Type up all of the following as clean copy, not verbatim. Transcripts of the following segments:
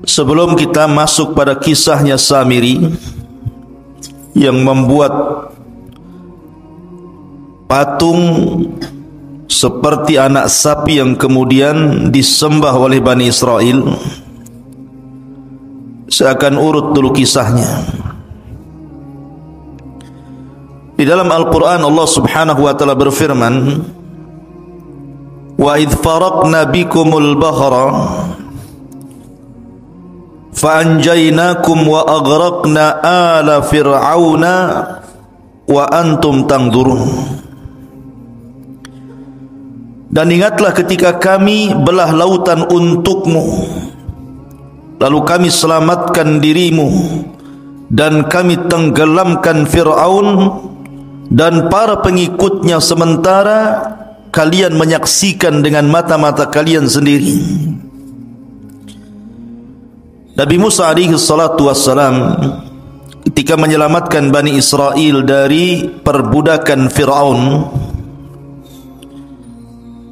Sebelum kita masuk pada kisahnya Samiri yang membuat patung seperti anak sapi yang kemudian disembah oleh Bani Israel, saya akan urut dulu kisahnya. Di dalam Al-Quran Allah subhanahu wa ta'ala berfirman, wa idh faraqna bikumul bahra fa'anjaynakum wa aghraqna ala fir'auna wa antum tangdurun. Dan ingatlah ketika kami belah lautan untukmu, lalu kami selamatkan dirimu dan kami tenggelamkan Fir'aun dan para pengikutnya, sementara kalian menyaksikan dengan mata-mata kalian sendiri. Nabi Musa alaihi salatu wassalam ketika menyelamatkan Bani Israel dari perbudakan Fir'aun,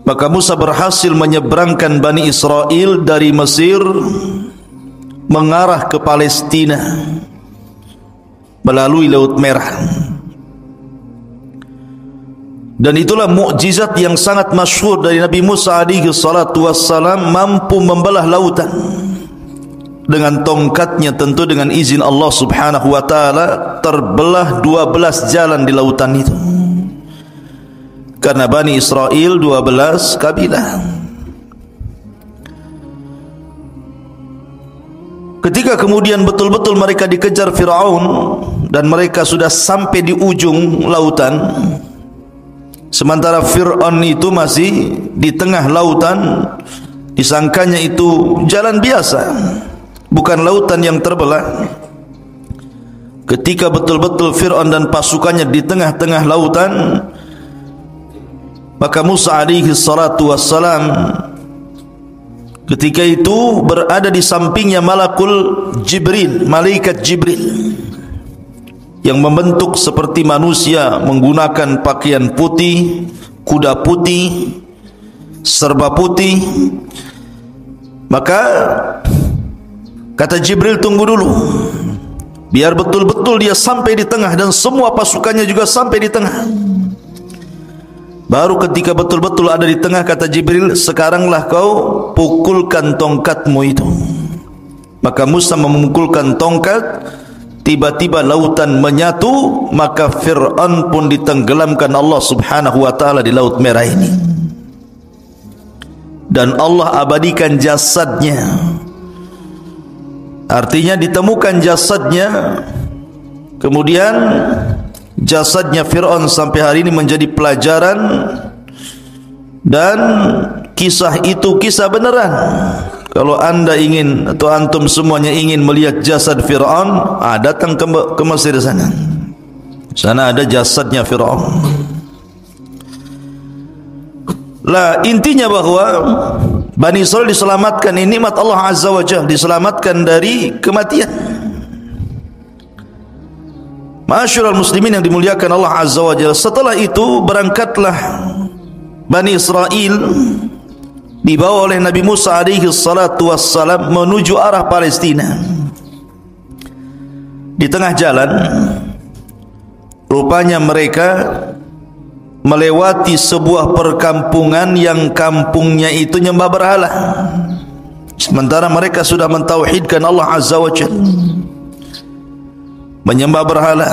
maka Musa berhasil menyeberangkan Bani Israel dari Mesir mengarah ke Palestina melalui Laut Merah. Dan itulah mukjizat yang sangat masyhur dari Nabi Musa alaihi salatu wassalam, mampu membelah lautan dengan tongkatnya, tentu dengan izin Allah subhanahu wa ta'ala. Terbelah 12 jalan di lautan itu, karena Bani Israel 12 kabilah. Ketika kemudian betul-betul mereka dikejar Fir'aun dan mereka sudah sampai di ujung lautan, sementara Fir'aun itu masih di tengah lautan, disangkanya itu jalan biasa, bukan lautan yang terbelah. Ketika betul-betul Fir'aun dan pasukannya di tengah-tengah lautan, maka Musa alaihi salatu wassalam ketika itu berada di sampingnya malakul Jibril, malaikat Jibril yang membentuk seperti manusia, menggunakan pakaian putih, kuda putih, serba putih. Maka kata Jibril, tunggu dulu, biar betul-betul dia sampai di tengah dan semua pasukannya juga sampai di tengah. Baru ketika betul-betul ada di tengah, kata Jibril, sekaranglah kau pukulkan tongkatmu itu. Maka Musa memukulkan tongkat, tiba-tiba lautan menyatu, maka Fir'aun pun ditenggelamkan Allah subhanahu wa ta'ala di Laut Merah ini. Dan Allah abadikan jasadnya. Artinya ditemukan jasadnya. Kemudian jasadnya Fir'aun sampai hari ini menjadi pelajaran, dan kisah itu kisah beneran. Kalau anda ingin atau antum semuanya ingin melihat jasad Fir'aun, datang ke Mesir sana. Sana ada jasadnya Fir'aun. Lah, intinya bahwa Bani Israel diselamatkan, ini nikmat Allah Azza wa Jalla, diselamatkan dari kematian. Ma'asyiral muslimin yang dimuliakan Allah Azza wa Jalla, setelah itu berangkatlah Bani Israel dibawa oleh Nabi Musa alaihi salatu wassalam menuju arah Palestina. Di tengah jalan, rupanya mereka melewati sebuah perkampungan yang kampungnya itu nyembah berhala, sementara mereka sudah mentauhidkan Allah Azza wa Jalla, menyembah berhala.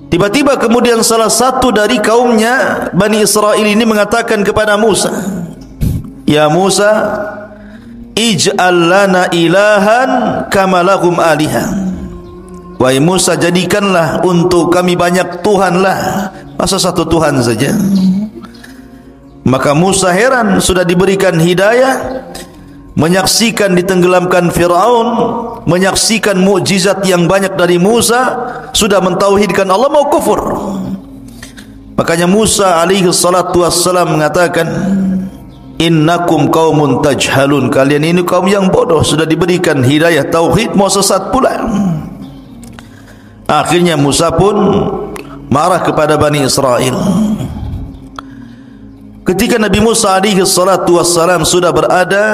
Tiba-tiba kemudian salah satu dari kaumnya Bani Israel ini mengatakan kepada Musa, ya Musa, ij'al lana ilahan kama lahum alihah. Wahai Musa, jadikanlah untuk kami banyak Tuhan lah, masa satu Tuhan saja? Maka Musa heran, sudah diberikan hidayah, menyaksikan ditenggelamkan Fir'aun, menyaksikan mukjizat yang banyak dari Musa, sudah mentauhidkan Allah, mau kufur. Makanya Musa alaihi salatu wassalam mengatakan, innakum qaumun tajhalun, kalian ini kaum yang bodoh, sudah diberikan hidayah tauhid mau sesat pula. Akhirnya Musa pun marah kepada Bani Israel. ketika Nabi Musa alaihi salatu wassalam sudah berada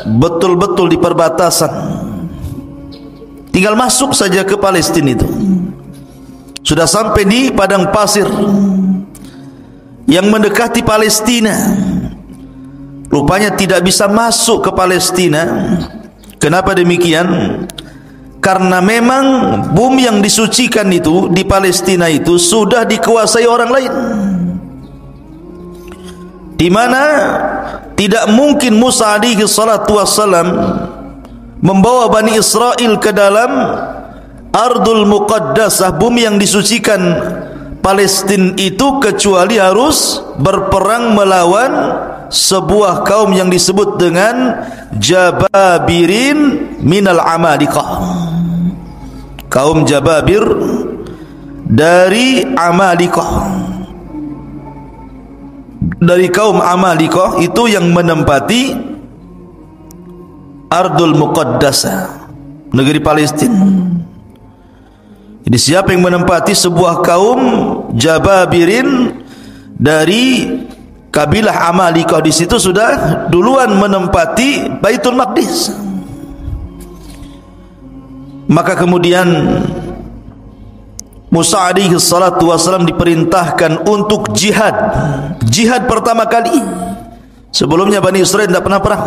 betul-betul di perbatasan, tinggal masuk saja ke Palestina itu, sudah sampai di padang pasir yang mendekati Palestina. Rupanya tidak bisa masuk ke Palestina. Kenapa demikian? Karena memang bumi yang disucikan itu di Palestina itu sudah dikuasai orang lain, di mana tidak mungkin Musa alaihi salatu wassalam membawa Bani Israel ke dalam Ardul Muqaddasah, bumi yang disucikan Palestina itu, kecuali harus berperang melawan sebuah kaum yang disebut dengan Jababirin minal Amalikah. Kaum Jababir dari Amalikah, dari kaum Amalikah itu yang menempati Ardul Muqaddasah, negeri Palestina. Jadi siapa yang menempati sebuah kaum Jababirin dari kabilah Amalikah, di situ sudah duluan menempati Baitul Maqdis. Maka kemudian Musa alaihi salatu wasallam diperintahkan untuk jihad. Jihad pertama kali. Sebelumnya Bani Israel tidak pernah perang.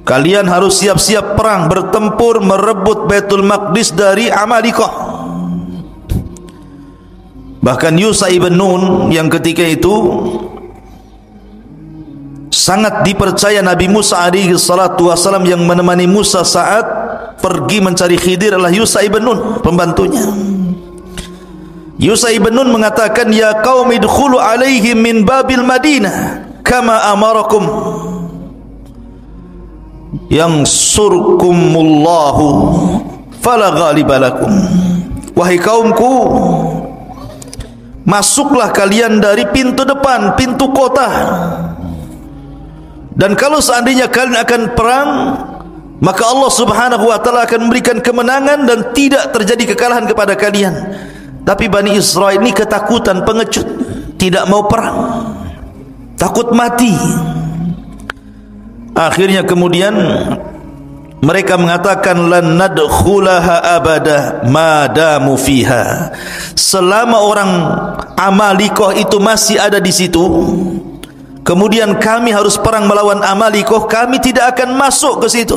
Kalian harus siap-siap perang, bertempur merebut Baitul Maqdis dari Amalikah. Bahkan Yusha ibn Nun yang ketika itu sangat dipercaya Nabi Musa alaihi salatu wasallam, yang menemani Musa saat pergi mencari Khidir adalah Yusha ibn Nun, pembantunya. Yusha ibn Nun mengatakan, ya qaumi idkhulu alaihim min babil Madinah kama amarakum yansurkumullahu fala ghaliba lakum. Wahai kaumku, masuklah kalian dari pintu depan, pintu kota, dan kalau seandainya kalian akan perang, maka Allah subhanahu wa ta'ala akan memberikan kemenangan dan tidak terjadi kekalahan kepada kalian. Tapi Bani Israel ini ketakutan, pengecut, tidak mau perang, takut mati. Akhirnya kemudian mereka mengatakan, lan nadkhulaha abada madamu fiha. Selama orang Amalikah itu masih ada di situ, kemudian kami harus perang melawan Amalikah, kami tidak akan masuk ke situ.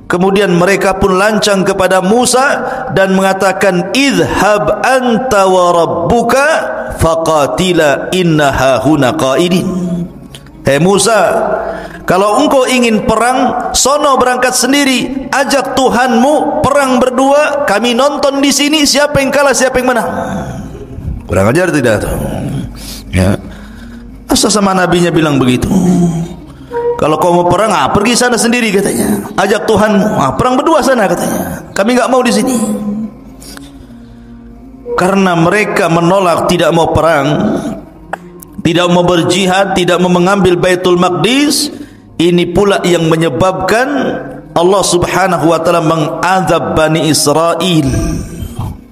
Kemudian mereka pun lancang kepada Musa dan mengatakan, idhhab anta wa rabbuka faqatila inna hahuna qaidin. Hei Musa, kalau engkau ingin perang, sono berangkat sendiri, ajak Tuhanmu perang berdua, kami nonton di sini siapa yang kalah siapa yang menang. Kurang ajar tidak tuh? Ya. Asal sama nabinya bilang begitu. Kalau kau mau perang, pergi sana sendiri katanya. Ajak Tuhanmu, perang berdua sana katanya. Kami enggak mau di sini. Karena mereka menolak, tidak mau perang, tidak mau berjihad, tidak mau mengambil Baitul Maqdis. Ini pula yang menyebabkan Allah subhanahu wa ta'ala mengazab Bani Israel.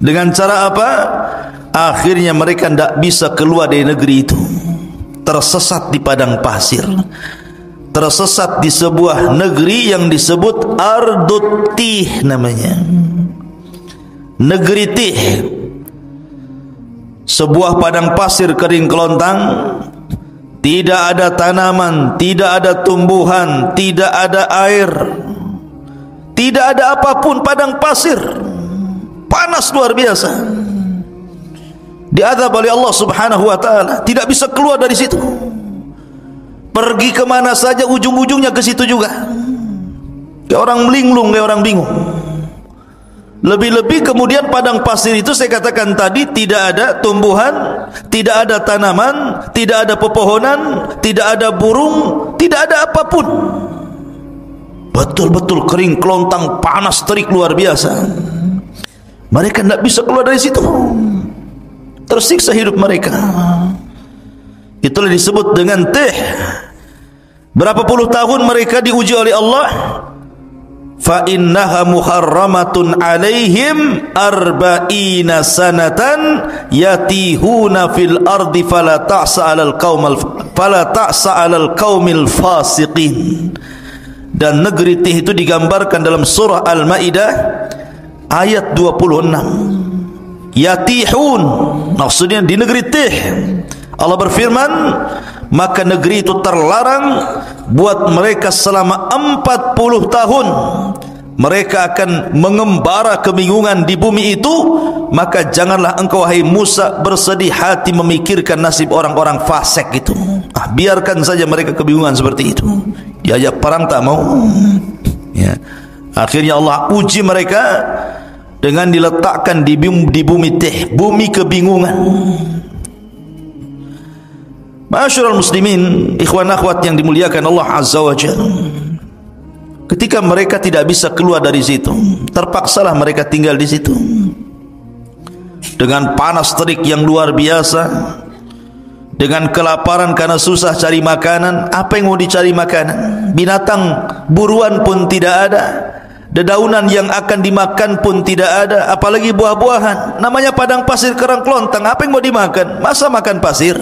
Dengan cara apa? Akhirnya mereka tidak bisa keluar dari negeri itu, tersesat di padang pasir, tersesat di sebuah negeri yang disebut Ardut Tih namanya, negeri Tih, sebuah padang pasir kering kelontang, tidak ada tanaman, tidak ada tumbuhan, tidak ada air, tidak ada apapun, padang pasir, panas luar biasa. Diazab oleh Allah subhanahu wa ta'ala, tidak bisa keluar dari situ. Pergi kemana saja ujung-ujungnya ke situ juga. Kayak orang linglung, kayak orang bingung. Lebih-lebih kemudian padang pasir itu saya katakan tadi, tidak ada tumbuhan, tidak ada tanaman, tidak ada pepohonan, tidak ada burung, tidak ada apapun. Betul-betul kering kelontang, panas terik luar biasa. Mereka tidak bisa keluar dari situ, tersiksa hidup mereka. Itulah disebut dengan Tih. Berapa puluh tahun mereka diuji oleh Allah. fa innaha muharramatun alaihim arba'ina sanatan yatihuna fil ardi fala ta'sa 'alal qaumil fasiqin. Dan negeri Tih itu digambarkan dalam surah Al-Maidah ayat 26. Yatihun, maksudnya di negeri Tih. Allah berfirman, maka negeri itu terlarang buat mereka selama 40 tahun. Mereka akan mengembara kebingungan di bumi itu. Maka janganlah engkau wahai Musa bersedih hati memikirkan nasib orang-orang fasik itu. Biarkan saja mereka kebingungan seperti itu. Diajak perang tak mau. Ya. Akhirnya Allah uji mereka dengan diletakkan di bumi Tih, bumi kebingungan. Ma'asyiral muslimin, ikhwan akhwat yang dimuliakan Allah Azza wa Jalla. Ketika mereka tidak bisa keluar dari situ, terpaksalah mereka tinggal di situ. Dengan panas terik yang luar biasa, dengan kelaparan karena susah cari makanan. Apa yang mau dicari makanan? Binatang buruan pun tidak ada, dedaunan yang akan dimakan pun tidak ada, apalagi buah-buahan. Namanya padang pasir kerang kelontang, apa yang mau dimakan? Masa makan pasir?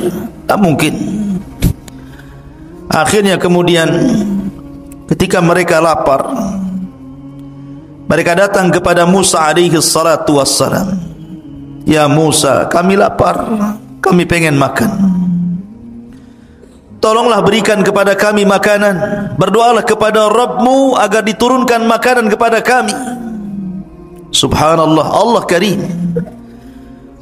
Tak mungkin. Akhirnya kemudian ketika mereka lapar, mereka datang kepada Musa alaihi salatu wassalam. Ya Musa, kami lapar, kami pengen makan. Tolonglah berikan kepada kami makanan. Berdoalah kepada Rabbmu agar diturunkan makanan kepada kami. Subhanallah, Allah Karim.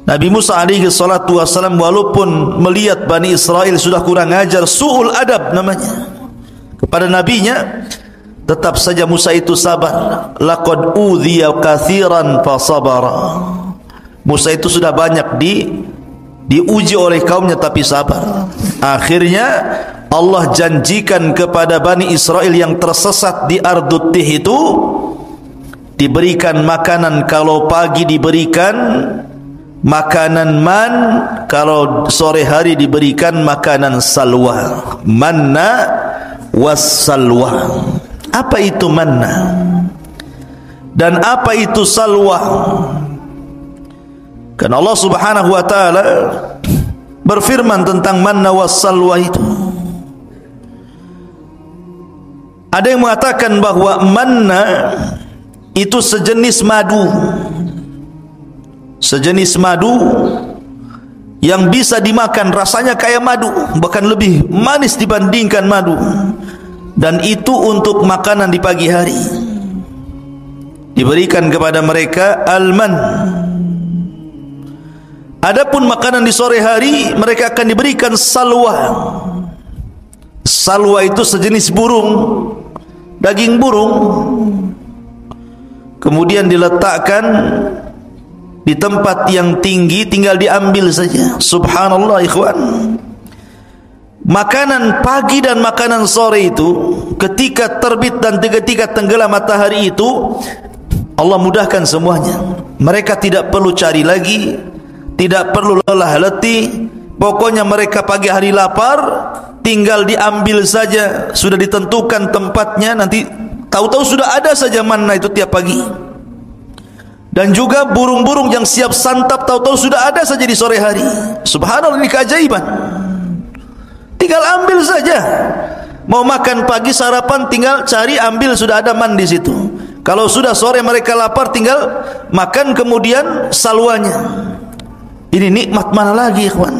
Nabi Musa alaihi salatu wassalam walaupun melihat Bani Israel sudah kurang ajar, su'ul adab namanya kepada nabinya, tetap saja Musa itu sabar. Laqad udhiya katsiran fasabara. Musa itu sudah banyak diuji oleh kaumnya tapi sabar. Akhirnya Allah janjikan kepada Bani Israel yang tersesat di Ardut Tih itu diberikan makanan. Kalau pagi diberikan makanan man, kalau sore hari diberikan makanan salwa. Manna was salwa. Apa itu manna dan apa itu salwa? Kan Allah Subhanahu wa taala berfirman tentang manna was salwa itu. Ada yang mengatakan bahwa manna itu sejenis madu. Sejenis madu yang bisa dimakan, rasanya kayak madu, bahkan lebih manis dibandingkan madu. Dan itu untuk makanan di pagi hari. Diberikan kepada mereka alman. Adapun makanan di sore hari mereka akan diberikan salwa. Salwa itu sejenis burung, daging burung. Kemudian diletakkan di tempat yang tinggi, tinggal diambil saja. Subhanallah ikhwan. Makanan pagi dan makanan sore itu, ketika terbit dan ketika tenggelam matahari itu, Allah mudahkan semuanya. Mereka tidak perlu cari lagi, tidak perlu lelah letih. Pokoknya mereka pagi hari lapar, tinggal diambil saja. Sudah ditentukan tempatnya, nanti tahu-tahu sudah ada saja manna itu tiap pagi. Dan juga burung-burung yang siap santap, tahu-tahu sudah ada saja di sore hari. Subhanallah, ini keajaiban. Tinggal ambil saja. Mau makan pagi sarapan, tinggal cari ambil, sudah ada man di situ. Kalau sudah sore mereka lapar, tinggal makan kemudian salwanya. Ini nikmat mana lagi, ikhwan?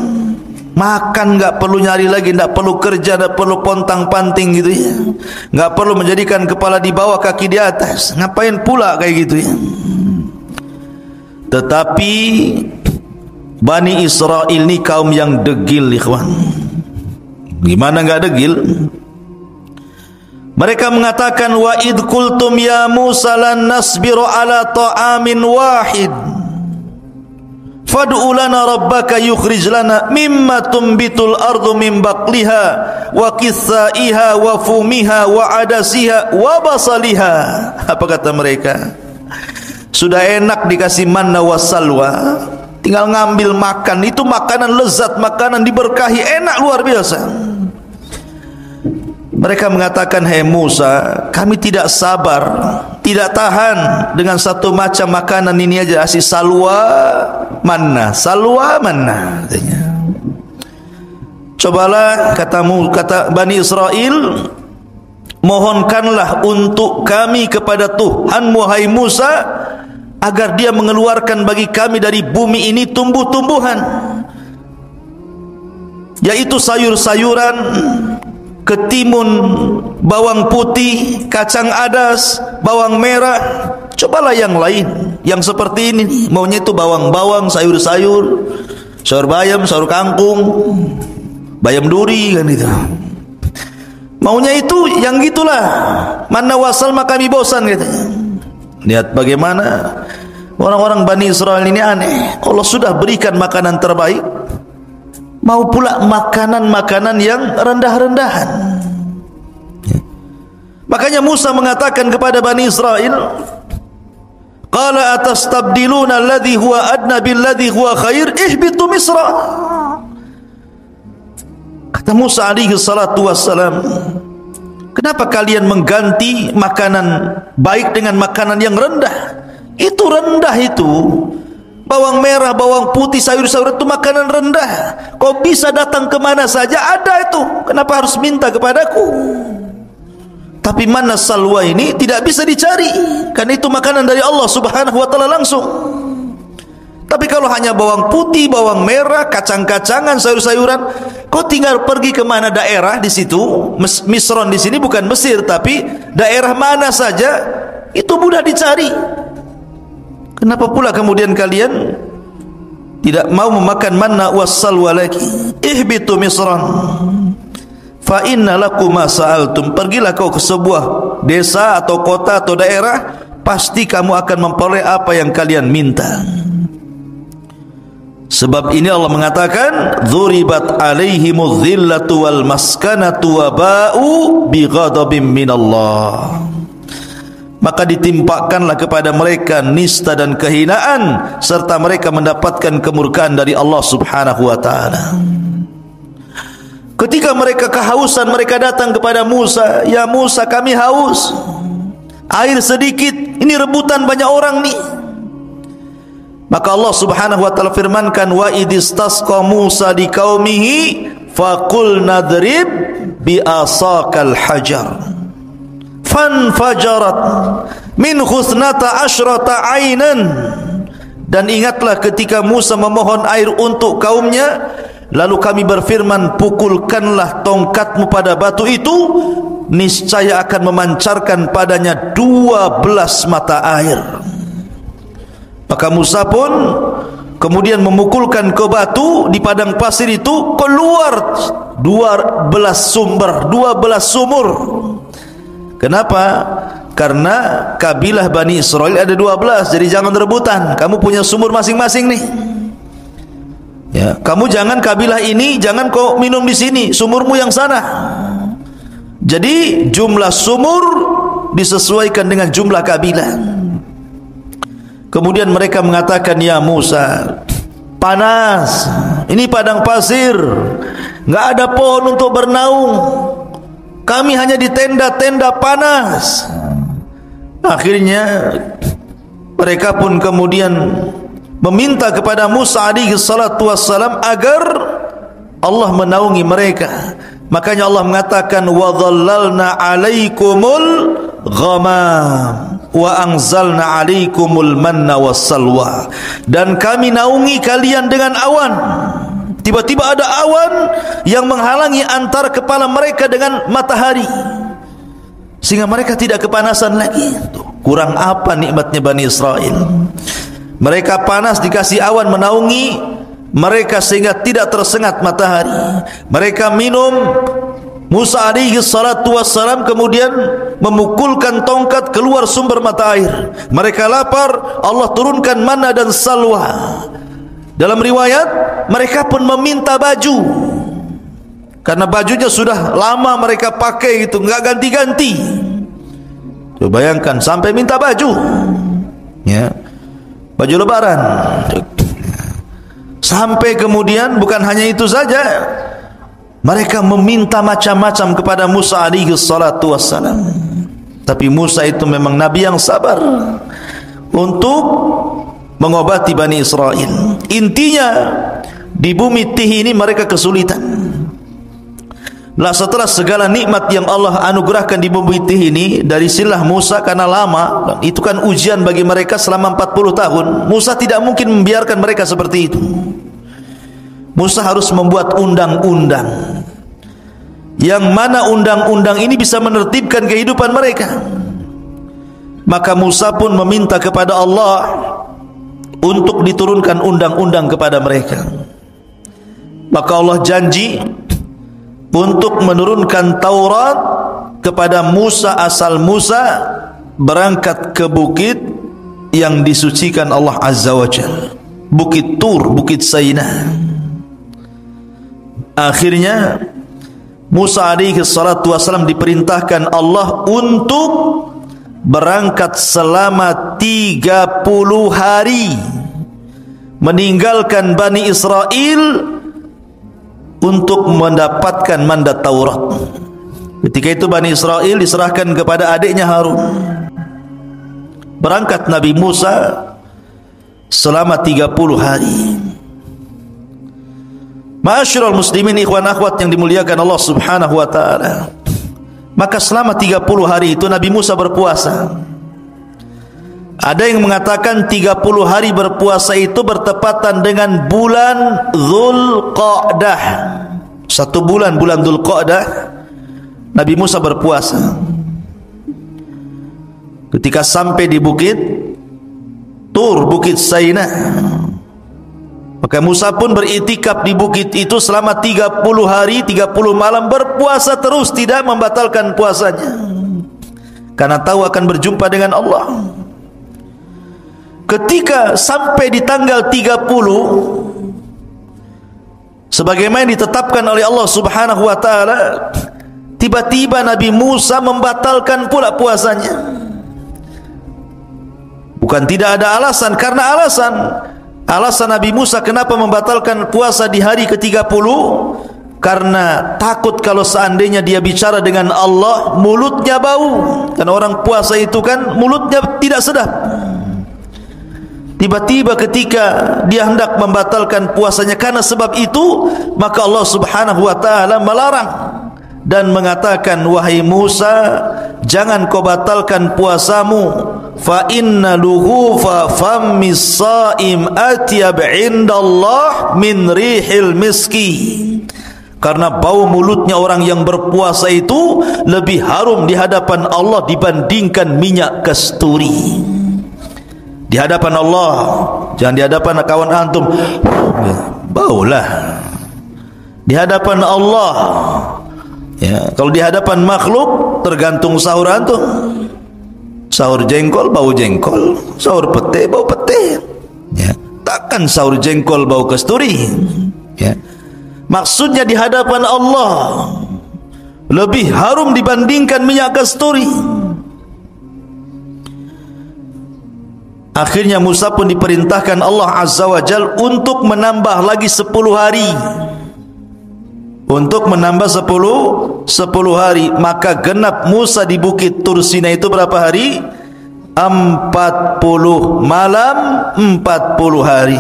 Makan enggak perlu nyari lagi, enggak perlu kerja, enggak perlu pontang-panting gitu ya. Enggak perlu menjadikan kepala di bawah kaki di atas. Ngapain pula kayak gitu ya? Tetapi Bani Israel ini kaum yang degil, ikhwan. Gimana enggak degil? Mereka mengatakan, wa id qultum ya Musa lan nasbiru ala ta'amin wahid fad'u lana rabbaka yukhrij lana mimma tumbitul ardu min baqliha wa qithaiha wa fumiha wa adasiha wa basaliha. Apa kata mereka? Sudah enak dikasih manna wassalwa, tinggal ngambil makan. Itu makanan lezat, makanan diberkahi, enak luar biasa. Mereka mengatakan, "Hai Musa, kami tidak sabar, tidak tahan dengan satu macam makanan ini aja, asyik salwa manna, salwa manna." Cobalah, kata Bani Israel, mohonkanlah untuk kami kepada Tuhanmu, hai Musa, agar dia mengeluarkan bagi kami dari bumi ini tumbuh-tumbuhan, yaitu sayur-sayuran, ketimun, bawang putih, kacang adas, bawang merah. Cobalah yang lain, yang seperti ini. Maunya itu bawang-bawang, sayur-sayur, sayur bayam, sayur kangkung, bayam duri, kan itu. Maunya itu yang gitulah. Manna wasalma, kami bosan, katanya. Lihat bagaimana orang-orang Bani Israel ini aneh. Allah sudah berikan makanan terbaik, mau pula makanan-makanan yang rendah-rendahan. Makanya Musa mengatakan kepada Bani Israel, qala atastabdiluna alladhi huwa adna billadhi huwa khair ihbitu Misra. Kata Musa alaihi salatu wassalam, kenapa kalian mengganti makanan baik dengan makanan yang rendah? Itu rendah itu. Bawang merah, bawang putih, sayur-sayur itu makanan rendah. Kau bisa datang kemana saja ada itu. Kenapa harus minta kepadaku? Tapi mana salwa ini tidak bisa dicari, karena itu makanan dari Allah subhanahu wa ta'ala langsung. Tapi kalau hanya bawang putih, bawang merah, kacang-kacangan, sayur-sayuran, kau tinggal pergi ke mana daerah di situ. Misron di sini bukan Mesir, tapi daerah mana saja itu mudah dicari. Kenapa pula kemudian kalian tidak mau memakan manna wassalwa lagi? Ihbitu Misran fa inna lakum ma sa'altum. Pergilah kau ke sebuah desa atau kota atau daerah, pasti kamu akan memperoleh apa yang kalian minta. Sebab ini Allah mengatakan, dzuribat alaihimudz zillatu wal maskanatu wa ba'u bighadabim minallah. Maka ditimpakanlah kepada mereka nista dan kehinaan, serta mereka mendapatkan kemurkaan dari Allah subhanahu wa ta'ala. Ketika mereka kehausan, mereka datang kepada Musa, "Ya Musa, kami haus, air sedikit, ini rebutan banyak orang nih." Maka Allah subhanahu wa ta'ala firmankan, "Wa idistasqa Musa di qaumihi faqul nadrib bi asaqal hajar fanfajarat min khusnata asyrata ainan." Dan ingatlah ketika Musa memohon air untuk kaumnya, lalu kami berfirman, "Pukulkanlah tongkatmu pada batu itu, niscaya akan memancarkan padanya 12 mata air." Maka Musa pun kemudian memukulkan ke batu di padang pasir itu, keluar 12 sumur. Kenapa? Karena kabilah Bani Israel ada 12, jadi jangan rebutan. Kamu punya sumur masing-masing nih. Ya, kamu jangan kabilah ini, jangan kau minum di sini, sumurmu yang sana. Jadi jumlah sumur disesuaikan dengan jumlah kabilah. Kemudian mereka mengatakan, "Ya Musa, panas, ini padang pasir, nggak ada pohon untuk bernaung, kami hanya di tenda-tenda panas." Akhirnya mereka pun kemudian meminta kepada Musa alaihi salatu wassalam agar Allah menaungi mereka. Makanya Allah mengatakan, "Wa dhallalna 'alaikumul ghamam wa anzalna 'alaikumul manna wassalwa." Dan kami naungi kalian dengan awan. Tiba-tiba ada awan yang menghalangi antara kepala mereka dengan matahari, sehingga mereka tidak kepanasan lagi. Kurang apa nikmatnya Bani Israel? Mereka panas, dikasih awan menaungi mereka sehingga tidak tersengat matahari. Mereka minum. Musa alaihi salatu wassalam kemudian memukulkan tongkat, keluar sumber mata air. Mereka lapar, Allah turunkan manna dan salwa. Dalam riwayat, mereka pun meminta baju, karena bajunya sudah lama mereka pakai itu, enggak ganti-ganti. Coba bayangkan sampai minta baju, ya, baju lebaran. Sampai kemudian bukan hanya itu saja, Mereka meminta macam-macam kepada Musa alaihi salatu wassalam. Tapi Musa itu memang nabi yang sabar untuk mengobati Bani Israel. Intinya di bumi Tih ini mereka kesulitan. Lah setelah segala nikmat yang Allah anugerahkan di bumi Tih ini dari silah Musa, karena lama, itu kan ujian bagi mereka selama 40 tahun. Musa tidak mungkin membiarkan mereka seperti itu. Musa harus membuat undang-undang, yang mana undang-undang ini bisa menertibkan kehidupan mereka. Maka Musa pun meminta kepada Allah untuk diturunkan undang-undang kepada mereka. Maka Allah janji untuk menurunkan Taurat kepada Musa asal Musa berangkat ke bukit yang disucikan Allah Azza wa Jalla, Bukit Tur, Bukit Sainah. Akhirnya Musa alaihi salatu wasallam diperintahkan Allah untuk berangkat selama 30 hari meninggalkan Bani Israel untuk mendapatkan mandat Taurat. Ketika itu Bani Israel diserahkan kepada adiknya Harun. Berangkat Nabi Musa selama 30 hari. Ma'asyiral muslimin, ikhwan akhwat yang dimuliakan Allah Subhanahu wa taala. Maka selama 30 hari itu Nabi Musa berpuasa. Ada yang mengatakan 30 hari berpuasa itu bertepatan dengan bulan Dzulqa'dah. 1 bulan Dzulqa'dah Nabi Musa berpuasa. Ketika sampai di bukit Tur, Bukit Sainah, maka Musa pun beriktikaf di bukit itu selama 30 hari 30 malam, berpuasa terus, tidak membatalkan puasanya, karena tahu akan berjumpa dengan Allah. Ketika sampai di tanggal 30 sebagaimana ditetapkan oleh Allah Subhanahu wa taala, tiba-tiba Nabi Musa membatalkan pula puasanya. Bukan tidak ada alasan, karena alasan Nabi Musa kenapa membatalkan puasa di hari ke-30, karena takut kalau seandainya dia bicara dengan Allah mulutnya bau. Karena orang puasa itu kan mulutnya tidak sedap. Tiba-tiba ketika dia hendak membatalkan puasanya karena sebab itu, maka Allah Subhanahu wa taala melarang dan mengatakan, wahai Musa, jangan kau batalkan puasamu, fa inna luhufa fammis shaim atyab indallah min rihil miski. Karena bau mulutnya orang yang berpuasa itu lebih harum di hadapan Allah dibandingkan minyak kasturi. Di hadapan Allah, jangan di hadapan kawan antum, baulah. Di hadapan Allah, ya, kalau di hadapan makhluk tergantung sahur antum. Sahur jengkol bau jengkol, sahur pete bau pete, ya. Takkan sahur jengkol bau kasturi, ya. Maksudnya di hadapan Allah lebih harum dibandingkan minyak kasturi. Akhirnya Musa pun diperintahkan Allah Azza wa Jal untuk menambah lagi 10 hari. Untuk menambah 10 hari. Maka genap Musa di bukit Tur Sinai itu berapa hari? 40 malam 40 hari.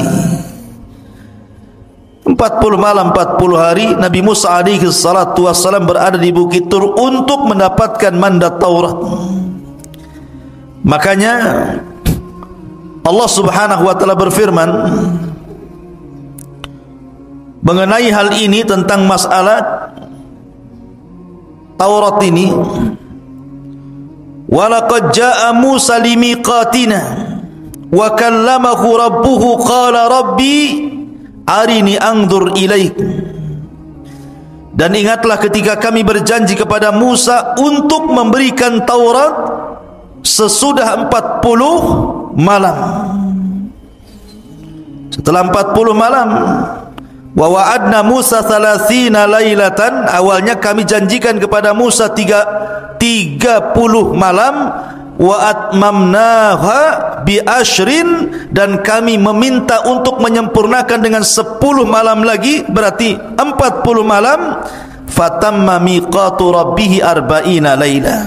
40 malam 40 hari Nabi Musa alaihi salatu wassalam berada di bukit Tur untuk mendapatkan mandat Taurat. Makanya Allah Subhanahu wa taala berfirman mengenai hal ini, tentang masalah Taurat ini, walaqad jaa Musa limiqatina wa kallamahu rabbuhu qala rabbi arini anzur ilaik. Dan ingatlah ketika kami berjanji kepada Musa untuk memberikan Taurat sesudah 40 malam. Setelah 40 malam, wa wa'adna Musa 30 lailatan, awalnya kami janjikan kepada Musa 30 malam, wa atmamnaha bi ashrin, dan kami meminta untuk menyempurnakan dengan 10 malam lagi, berarti 40 malam. fatamma miqatu rabbih 40 laila.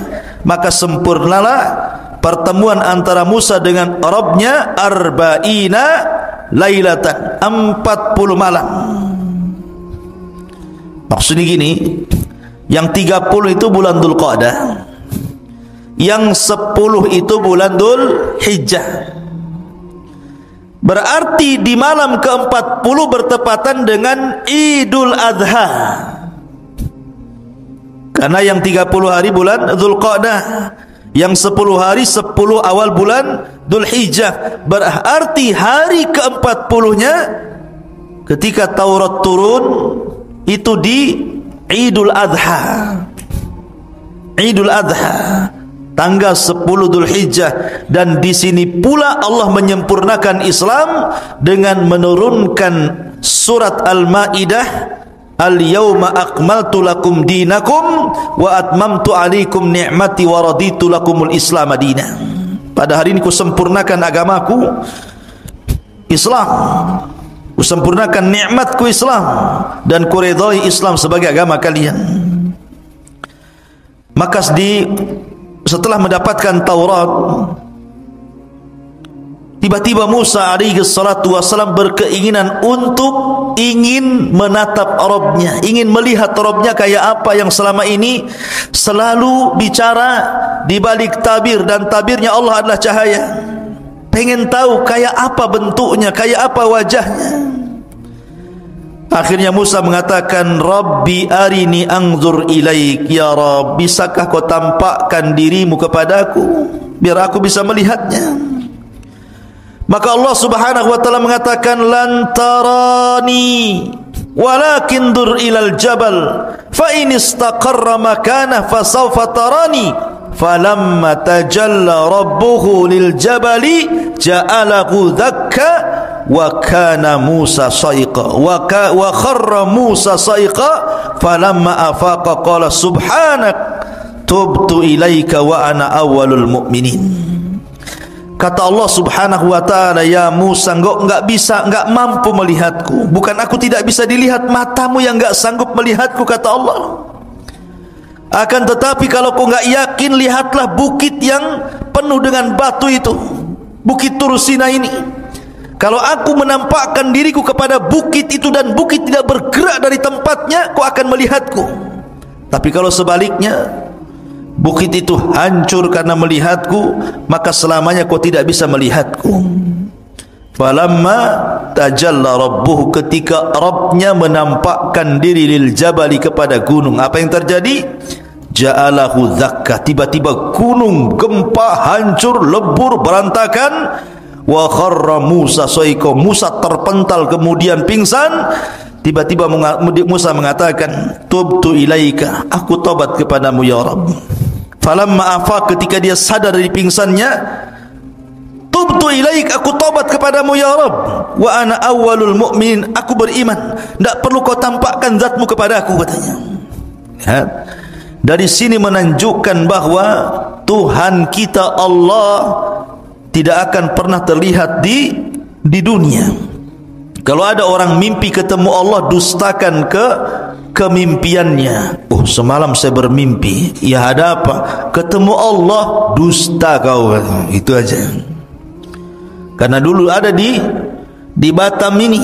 Maka sempurnalah pertemuan antara Musa dengan Rabbnya 40 lailatan, 40 malam. Maksudnya gini, yang 30 itu bulan Dzulqa'dah, yang 10 itu bulan Dzulhijjah. Berarti di malam ke-40 bertepatan dengan Idul Adha. Karena yang 30 hari bulan Dzulqa'dah, yang 10 hari 10 awal bulan Dzulhijjah. Berarti hari ke-40-nya ketika Taurat turun itu di Idul Adha. Idul Adha, tanggal 10 Dzulhijjah. Dan di sini pula Allah menyempurnakan Islam dengan menurunkan surat Al-Maidah, Al-yawma akmaltu lakum dinakum wa atmamtu alaikum ni'mati wa raditu lakumul Islam madinah. Pada hari ini ku sempurnakan agamaku Islam, ku sempurnakan nikmatku Islam, dan ku redai Islam sebagai agama kalian. Maka setelah mendapatkan Taurat, tiba-tiba Musa alaihi salatu wassalam berkeinginan untuk ingin menatap Rabbnya, ingin melihat Rabbnya kayak apa yang selama ini selalu bicara di balik tabir, dan tabirnya Allah adalah cahaya. Pengen tahu kayak apa bentuknya, kayak apa wajahnya. Akhirnya Musa mengatakan, Rabbi arini anzur ilaik. Ya Rabb, bisakah kau tampakkan dirimu kepadaku biar aku bisa melihatnya? Maka Allah Subhanahu wa taala mengatakan, lan tarani walakin dur ilal jabal fa in istaqarra makanah fasawfa tarani. Falamma tajalla rabbuhu lil jabali ja'alahu dakka wa kana Musa sa'iqa wa kharra Musa sa'iqa falamma afaqa qala subhanak tubtu ilaika wa ana awwalul mu'minin. Kata Allah Subhanahu wa taala, ya Musa, engkau enggak mampu melihatku. Bukan aku tidak bisa dilihat, matamu yang enggak sanggup melihatku, kata Allah. Akan tetapi kalau kau enggak yakin, lihatlah bukit yang penuh dengan batu itu, Bukit Tur Sina ini. Kalau aku menampakkan diriku kepada bukit itu dan bukit tidak bergerak dari tempatnya, kau akan melihatku. Tapi kalau sebaliknya, bukit itu hancur karena melihatku, maka selamanya kau tidak bisa melihatku. Falamma tajalla rabbuhu, ketika Rabbnya menampakkan diri lil jabali, kepada gunung, apa yang terjadi? Ja'alahu zakka, tiba-tiba gunung gempa, hancur, lebur, berantakan. Wa kharra Musa sa'iqa, Musa terpental kemudian pingsan. Tiba-tiba Musa mengatakan, tubtu ilaika, aku tobat kepadamu ya Rabb. Falamma afaq, ketika dia sadar dari pingsannya, tubtu ilaik, aku tobat kepadamu ya Rabb. Wa ana awwalul mu'minin, aku beriman, tidak perlu kau tampakkan zatmu kepadaku, katanya. Ya. Dari sini menunjukkan bahwa Tuhan kita Allah tidak akan pernah terlihat di dunia. Kalau ada orang mimpi ketemu Allah, dustakan kemimpiannya. Oh, semalam saya bermimpi. Ya, ada apa? Ketemu Allah, dusta kau. Itu aja. Karena dulu ada di Batam ini,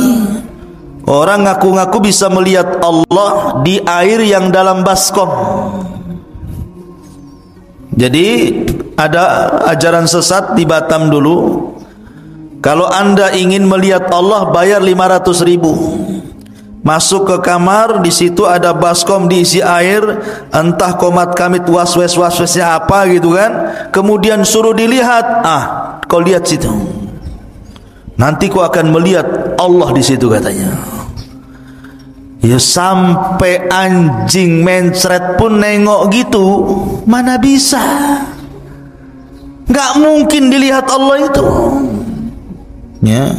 orang ngaku-ngaku bisa melihat Allah di air yang dalam baskom. Jadi ada ajaran sesat di Batam dulu, kalau anda ingin melihat Allah, bayar 500.000. Masuk ke kamar, di situ ada baskom diisi air, entah komat kamit waswesnya apa gitu kan. Kemudian suruh dilihat, kau lihat situ. Nanti kau akan melihat Allah di situ, katanya. Ya, sampai anjing mencret pun nengok gitu, mana bisa? Nggak mungkin dilihat Allah itu. Ya,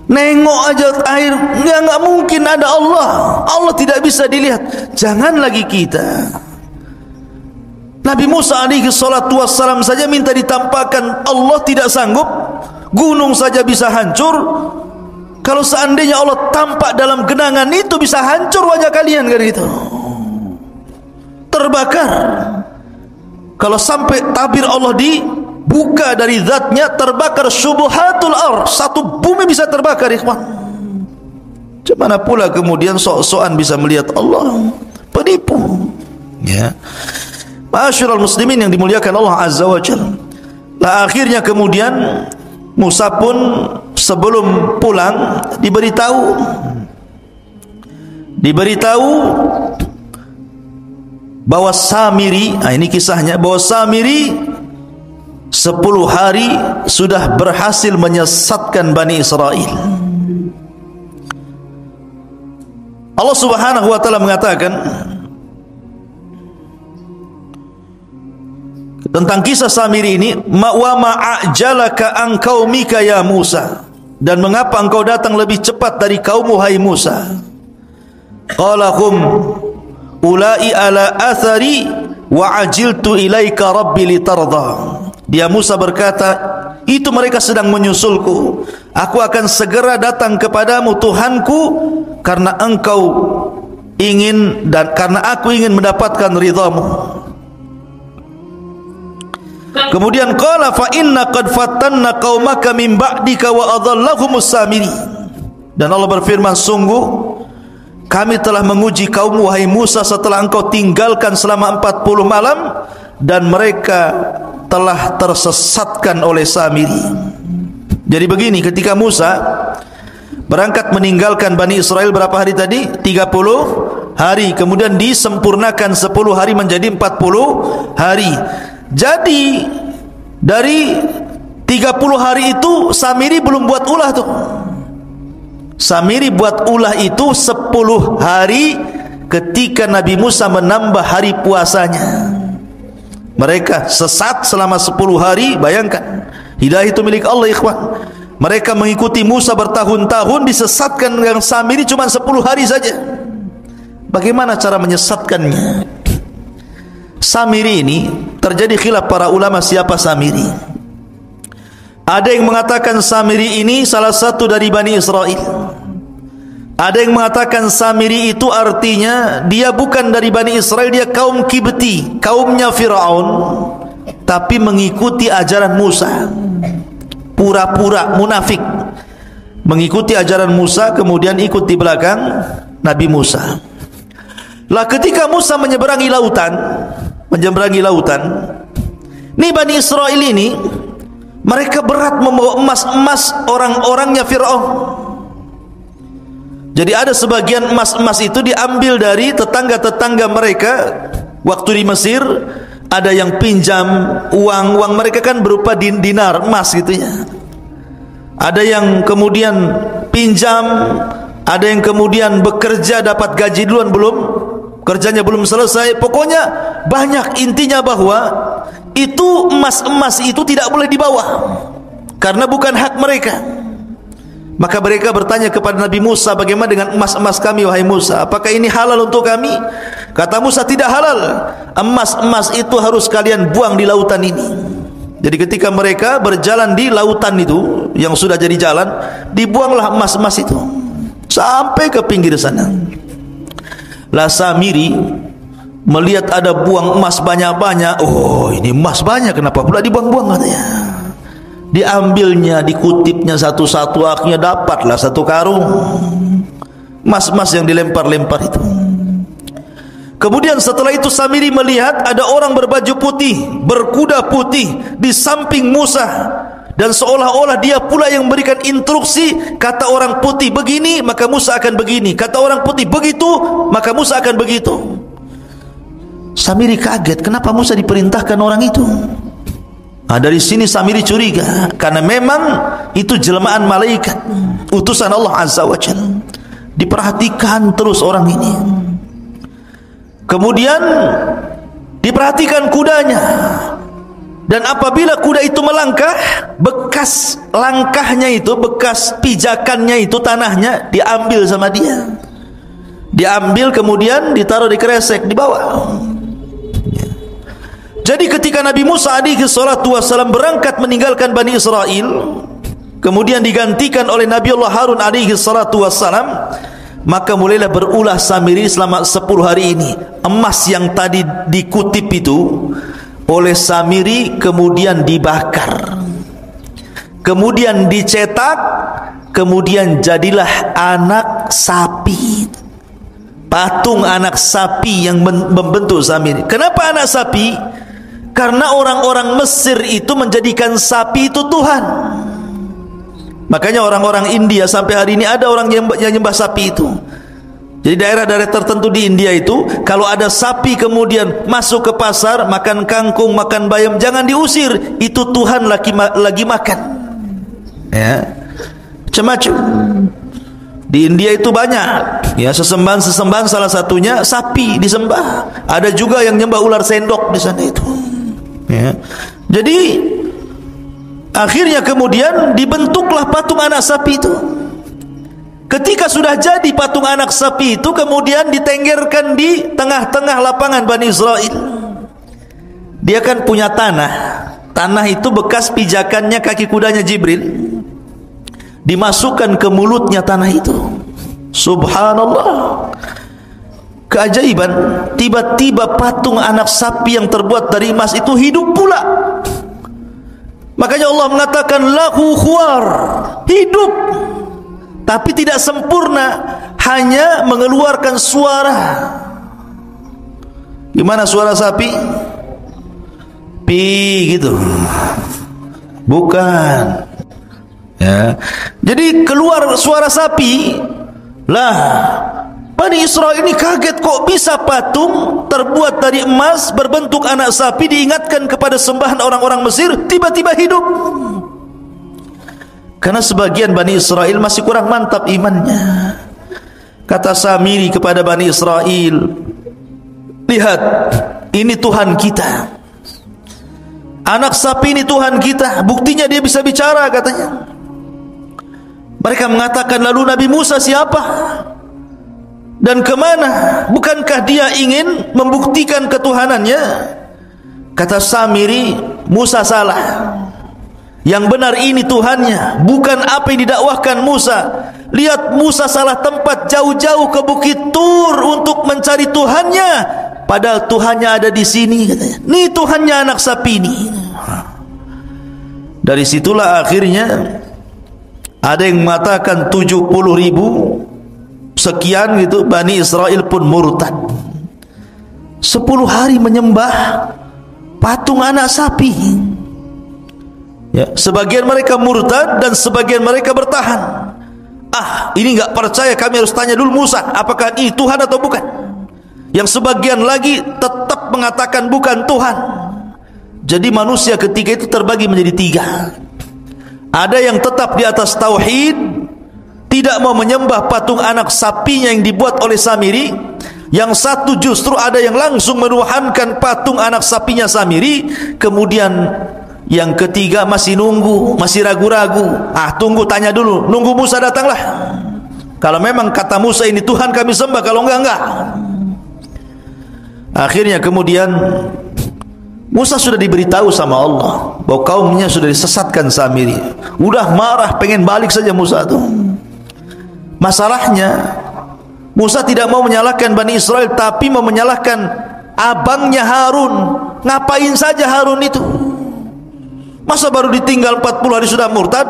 nengok aja air, nggak mungkin ada Allah. Allah tidak bisa dilihat. Jangan lagi kita. Nabi Musa alaihi salatu wassalam saja minta ditampakkan, Allah tidak sanggup. Gunung saja bisa hancur. Kalau seandainya Allah tampak dalam genangan itu, bisa hancur wajah kalian, kan gitu. terbakar. Kalau sampai tabir Allah dibuka dari zatnya, terbakar syubuhatul ardh, satu bumi bisa terbakar, ikhwan. Bagaimana pula kemudian sok-sokan bisa melihat Allah? Penipu, ya. Ma'asyiral muslimin yang dimuliakan Allah Azza wa Jalla. Lah akhirnya kemudian Musa pun sebelum pulang diberitahu bahwa Samiri, ini kisahnya, bahwa Samiri 10 hari sudah berhasil menyesatkan Bani Israel. Allah Subhanahu wa taala mengatakan tentang kisah Samiri ini, wa ma'ajalaka an qaumika ya Musa, dan mengapa engkau datang lebih cepat dari kaummu hai Musa? Qala hum ulai ala athari wa ajiltu ilaika rabbi litarda. Dia Musa berkata, itu mereka sedang menyusulku, aku akan segera datang kepadamu Tuhanku, karena engkau ingin dan karena aku ingin mendapatkan ridhamu. Kemudian qala fa inna qad fattanna qaumaka min ba'dika wa adhallahumus Samiri. Dan Allah berfirman, sungguh kami telah menguji kaummu wahai Musa setelah engkau tinggalkan selama 40 malam, dan mereka telah tersesatkan oleh Samiri. Jadi begini, ketika Musa berangkat meninggalkan Bani Israel berapa hari tadi? 30 hari. Kemudian disempurnakan 10 hari menjadi 40 hari. Jadi dari 30 hari itu Samiri belum buat ulah tuh. Samiri buat ulah itu 10 hari ketika Nabi Musa menambah hari puasanya. Mereka sesat selama 10 hari. Bayangkan, hidayah itu milik Allah, ikhwan. Mereka mengikuti Musa bertahun-tahun, disesatkan dengan Samiri cuma 10 hari saja. Bagaimana cara menyesatkannya? Samiri ini terjadi khilaf para ulama, siapa Samiri. Ada yang mengatakan Samiri ini salah satu dari Bani Israel. Ada yang mengatakan Samiri itu artinya dia bukan dari Bani Israel, dia kaum Kibti, kaumnya Fir'aun, tapi mengikuti ajaran Musa. Pura-pura munafik, mengikuti ajaran Musa, kemudian ikut di belakang Nabi Musa. Lah ketika Musa menyeberangi lautan, nih Bani Israel ini, mereka berat membawa emas-emas orang-orangnya Fir'aun. Jadi ada sebagian emas-emas itu diambil dari tetangga-tetangga mereka waktu di Mesir. Ada yang pinjam uang mereka kan berupa dinar emas gitu ya. Ada yang kemudian pinjam, ada yang kemudian bekerja dapat gaji duluan, kerjanya belum selesai. Pokoknya banyak. Intinya bahwa itu emas-emas itu tidak boleh dibawa karena bukan hak mereka. Maka mereka bertanya kepada Nabi Musa, bagaimana dengan emas-emas kami wahai Musa? Apakah ini halal untuk kami? Kata Musa, tidak halal. Emas-emas itu harus kalian buang di lautan ini. Jadi ketika mereka berjalan di lautan itu yang sudah jadi jalan, dibuanglah emas-emas itu sampai ke pinggir sana. Lah Samiri melihat ada buang emas banyak-banyak. Oh, ini emas banyak, kenapa pula dibuang-buang katanya. Diambilnya, dikutipnya satu-satu, akhirnya dapatlah 1 karung emas-emas yang dilempar-lempar itu. Kemudian setelah itu Samiri melihat ada orang berbaju putih, berkuda putih di samping Musa, dan seolah-olah dia pula yang memberikan instruksi. Kata orang putih begini, maka Musa akan begini. Kata orang putih begitu, maka Musa akan begitu. Samiri kaget, kenapa Musa diperintahkan orang itu? Nah, dari sini Samiri curiga, karena memang itu jelmaan malaikat, utusan Allah Azza wa Jalla. Diperhatikan terus orang ini. Kemudian diperhatikan kudanya, dan apabila kuda itu melangkah, bekas langkahnya itu, bekas pijakannya itu, tanahnya diambil sama dia. Diambil kemudian ditaruh di kresek di bawah. Jadi ketika Nabi Musa alaihi salatu wassalam berangkat meninggalkan Bani Israel, kemudian digantikan oleh Nabi Allah Harun alaihi salatu wassalam, Maka mulailah berulah Samiri selama 10 hari ini. Emas yang tadi dikutip itu oleh Samiri kemudian dibakar, kemudian dicetak, kemudian jadilah anak sapi, patung anak sapi yang membentuk Samiri. Kenapa anak sapi? Karena orang-orang Mesir itu menjadikan sapi itu Tuhan. Makanya orang-orang India sampai hari ini ada orang yang nyembah sapi itu. Jadi daerah-daerah tertentu di India itu, kalau ada sapi kemudian masuk ke pasar, makan kangkung, makan bayam, jangan diusir. Itu Tuhan lagi makan. Ya, macam-macam. Di India itu banyak. Ya, sesembahan salah satunya sapi disembah. Ada juga yang nyembah ular sendok di sana itu. Ya. Jadi akhirnya kemudian dibentuklah patung anak sapi itu. Ketika sudah jadi patung anak sapi itu, kemudian ditenggerkan di tengah-tengah lapangan Bani Israel. Dia kan punya tanah. Tanah itu bekas pijakannya kaki kudanya Jibril. Dimasukkan ke mulutnya tanah itu. Subhanallah. Keajaiban, tiba-tiba patung anak sapi yang terbuat dari emas itu hidup pula. Makanya Allah mengatakan lahu khuwar, hidup, tapi tidak sempurna, hanya mengeluarkan suara. Gimana suara sapi? Pi gitu. Bukan. Ya. Jadi keluar suara sapi. Lah, Bani Israel ini kaget, kok bisa patung terbuat dari emas berbentuk anak sapi diingatkan kepada sembahan orang-orang Mesir tiba-tiba hidup. Karena sebagian Bani Israel masih kurang mantap imannya. Kata Samiri kepada Bani Israel, lihat, ini Tuhan kita. Anak sapi ini Tuhan kita. Buktinya dia bisa bicara, katanya. Mereka mengatakan, lalu Nabi Musa siapa? Dan kemana? Bukankah dia ingin membuktikan ketuhanannya? Kata Samiri, Musa salah. Yang benar ini Tuhannya, bukan apa yang didakwahkan Musa. Lihat, Musa salah tempat, jauh-jauh ke Bukit Tur untuk mencari Tuhannya, padahal Tuhannya ada di sini, katanya. Nih Tuhannya anak sapi ini. Dari situlah akhirnya ada yang mengatakan 70.000 sekian gitu, Bani Israel pun murtad. 10 hari menyembah patung anak sapi. Ya, sebagian mereka murtad dan sebagian mereka bertahan. Ini enggak percaya, kami harus tanya dulu Musa, apakah ini Tuhan atau bukan? Yang sebagian lagi tetap mengatakan bukan Tuhan. Jadi manusia ketika itu terbagi menjadi 3. Ada yang tetap di atas tauhid, tidak mau menyembah patung anak sapinya yang dibuat oleh Samiri. Yang satu justru ada yang langsung menuhankan patung anak sapinya Samiri. Kemudian yang ketiga masih nunggu, masih ragu-ragu. Tunggu, tanya dulu, nunggu Musa datanglah. Kalau memang kata Musa ini Tuhan kami sembah, kalau enggak. Akhirnya kemudian Musa sudah diberitahu sama Allah bahwa kaumnya sudah disesatkan Samiri. Udah marah, pengen balik saja Musa tuh. Masalahnya Musa tidak mau menyalahkan Bani Israel, tapi mau menyalahkan abangnya Harun. Ngapain saja Harun itu? Masa baru ditinggal 40 hari sudah murtad?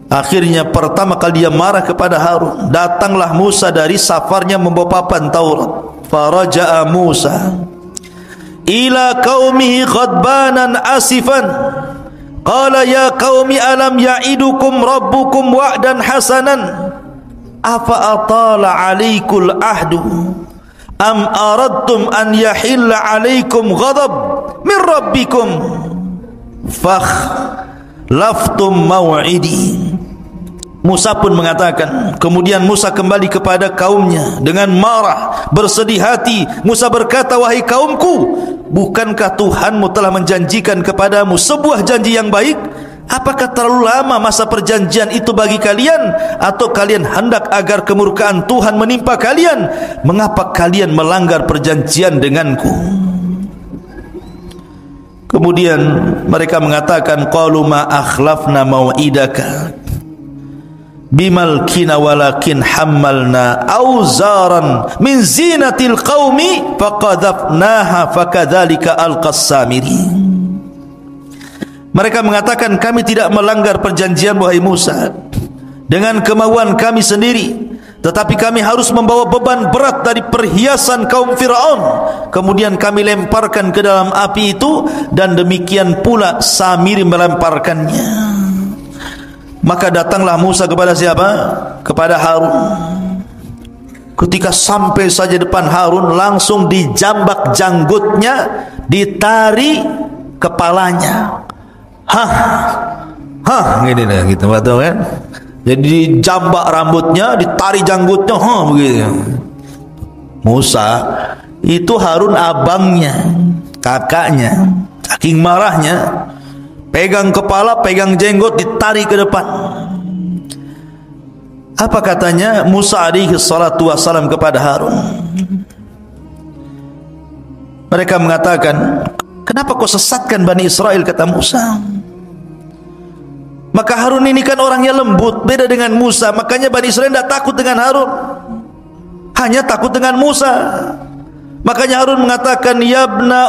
Akhirnya pertama kali dia marah kepada Harun. Datanglah Musa dari safarnya membawa papan Taurat. Faraja'a Musa ila qaumihi ghadbanan asifan. Qala ya qaumi alam ya'idukum rabbukum wa'dan hasanan afa atala alaikul ahdu am aradtum an yahilla alaikum ghadab min rabbikum fakhlaftum maw'idi. Musa pun mengatakan, kemudian Musa kembali kepada kaumnya dengan marah, bersedih hati. Musa berkata, wahai kaumku, bukankah Tuhanmu telah menjanjikan kepadamu sebuah janji yang baik? Apakah terlalu lama masa perjanjian itu bagi kalian? Atau kalian hendak agar kemurkaan Tuhan menimpa kalian? Mengapa kalian melanggar perjanjian denganku? Kemudian mereka mengatakan, qalu ma akhlafna mau'idaka. bimalkina walakin hammalna auzaran min zinatil qaumi faqadhafnaha fakadzalika alqas Samiri. Mereka mengatakan, kami tidak melanggar perjanjian wahai Musa dengan kemauan kami sendiri, tetapi kami harus membawa beban berat dari perhiasan kaum Fir'aun, kemudian kami lemparkan ke dalam api itu, dan demikian pula Samiri melemparkannya. Maka datanglah Musa kepada siapa? Kepada Harun. Ketika sampai saja depan Harun, langsung dijambak janggutnya, ditari kepalanya. Gini dah, gitu, betul kan? Jadi dijambak rambutnya, ditari janggutnya, begitu. Musa itu Harun abangnya, kakaknya. Saking marahnya, pegang kepala, pegang jenggot, ditarik ke depan. Apa katanya Musa alaihi salatu wassalam kepada Harun? Mereka mengatakan, kenapa kau sesatkan Bani Israel, kata Musa. Maka Harun ini kan orangnya lembut, beda dengan Musa. Makanya Bani Israel tidak takut dengan Harun, hanya takut dengan Musa. Makanya Harun mengatakan, ya ibna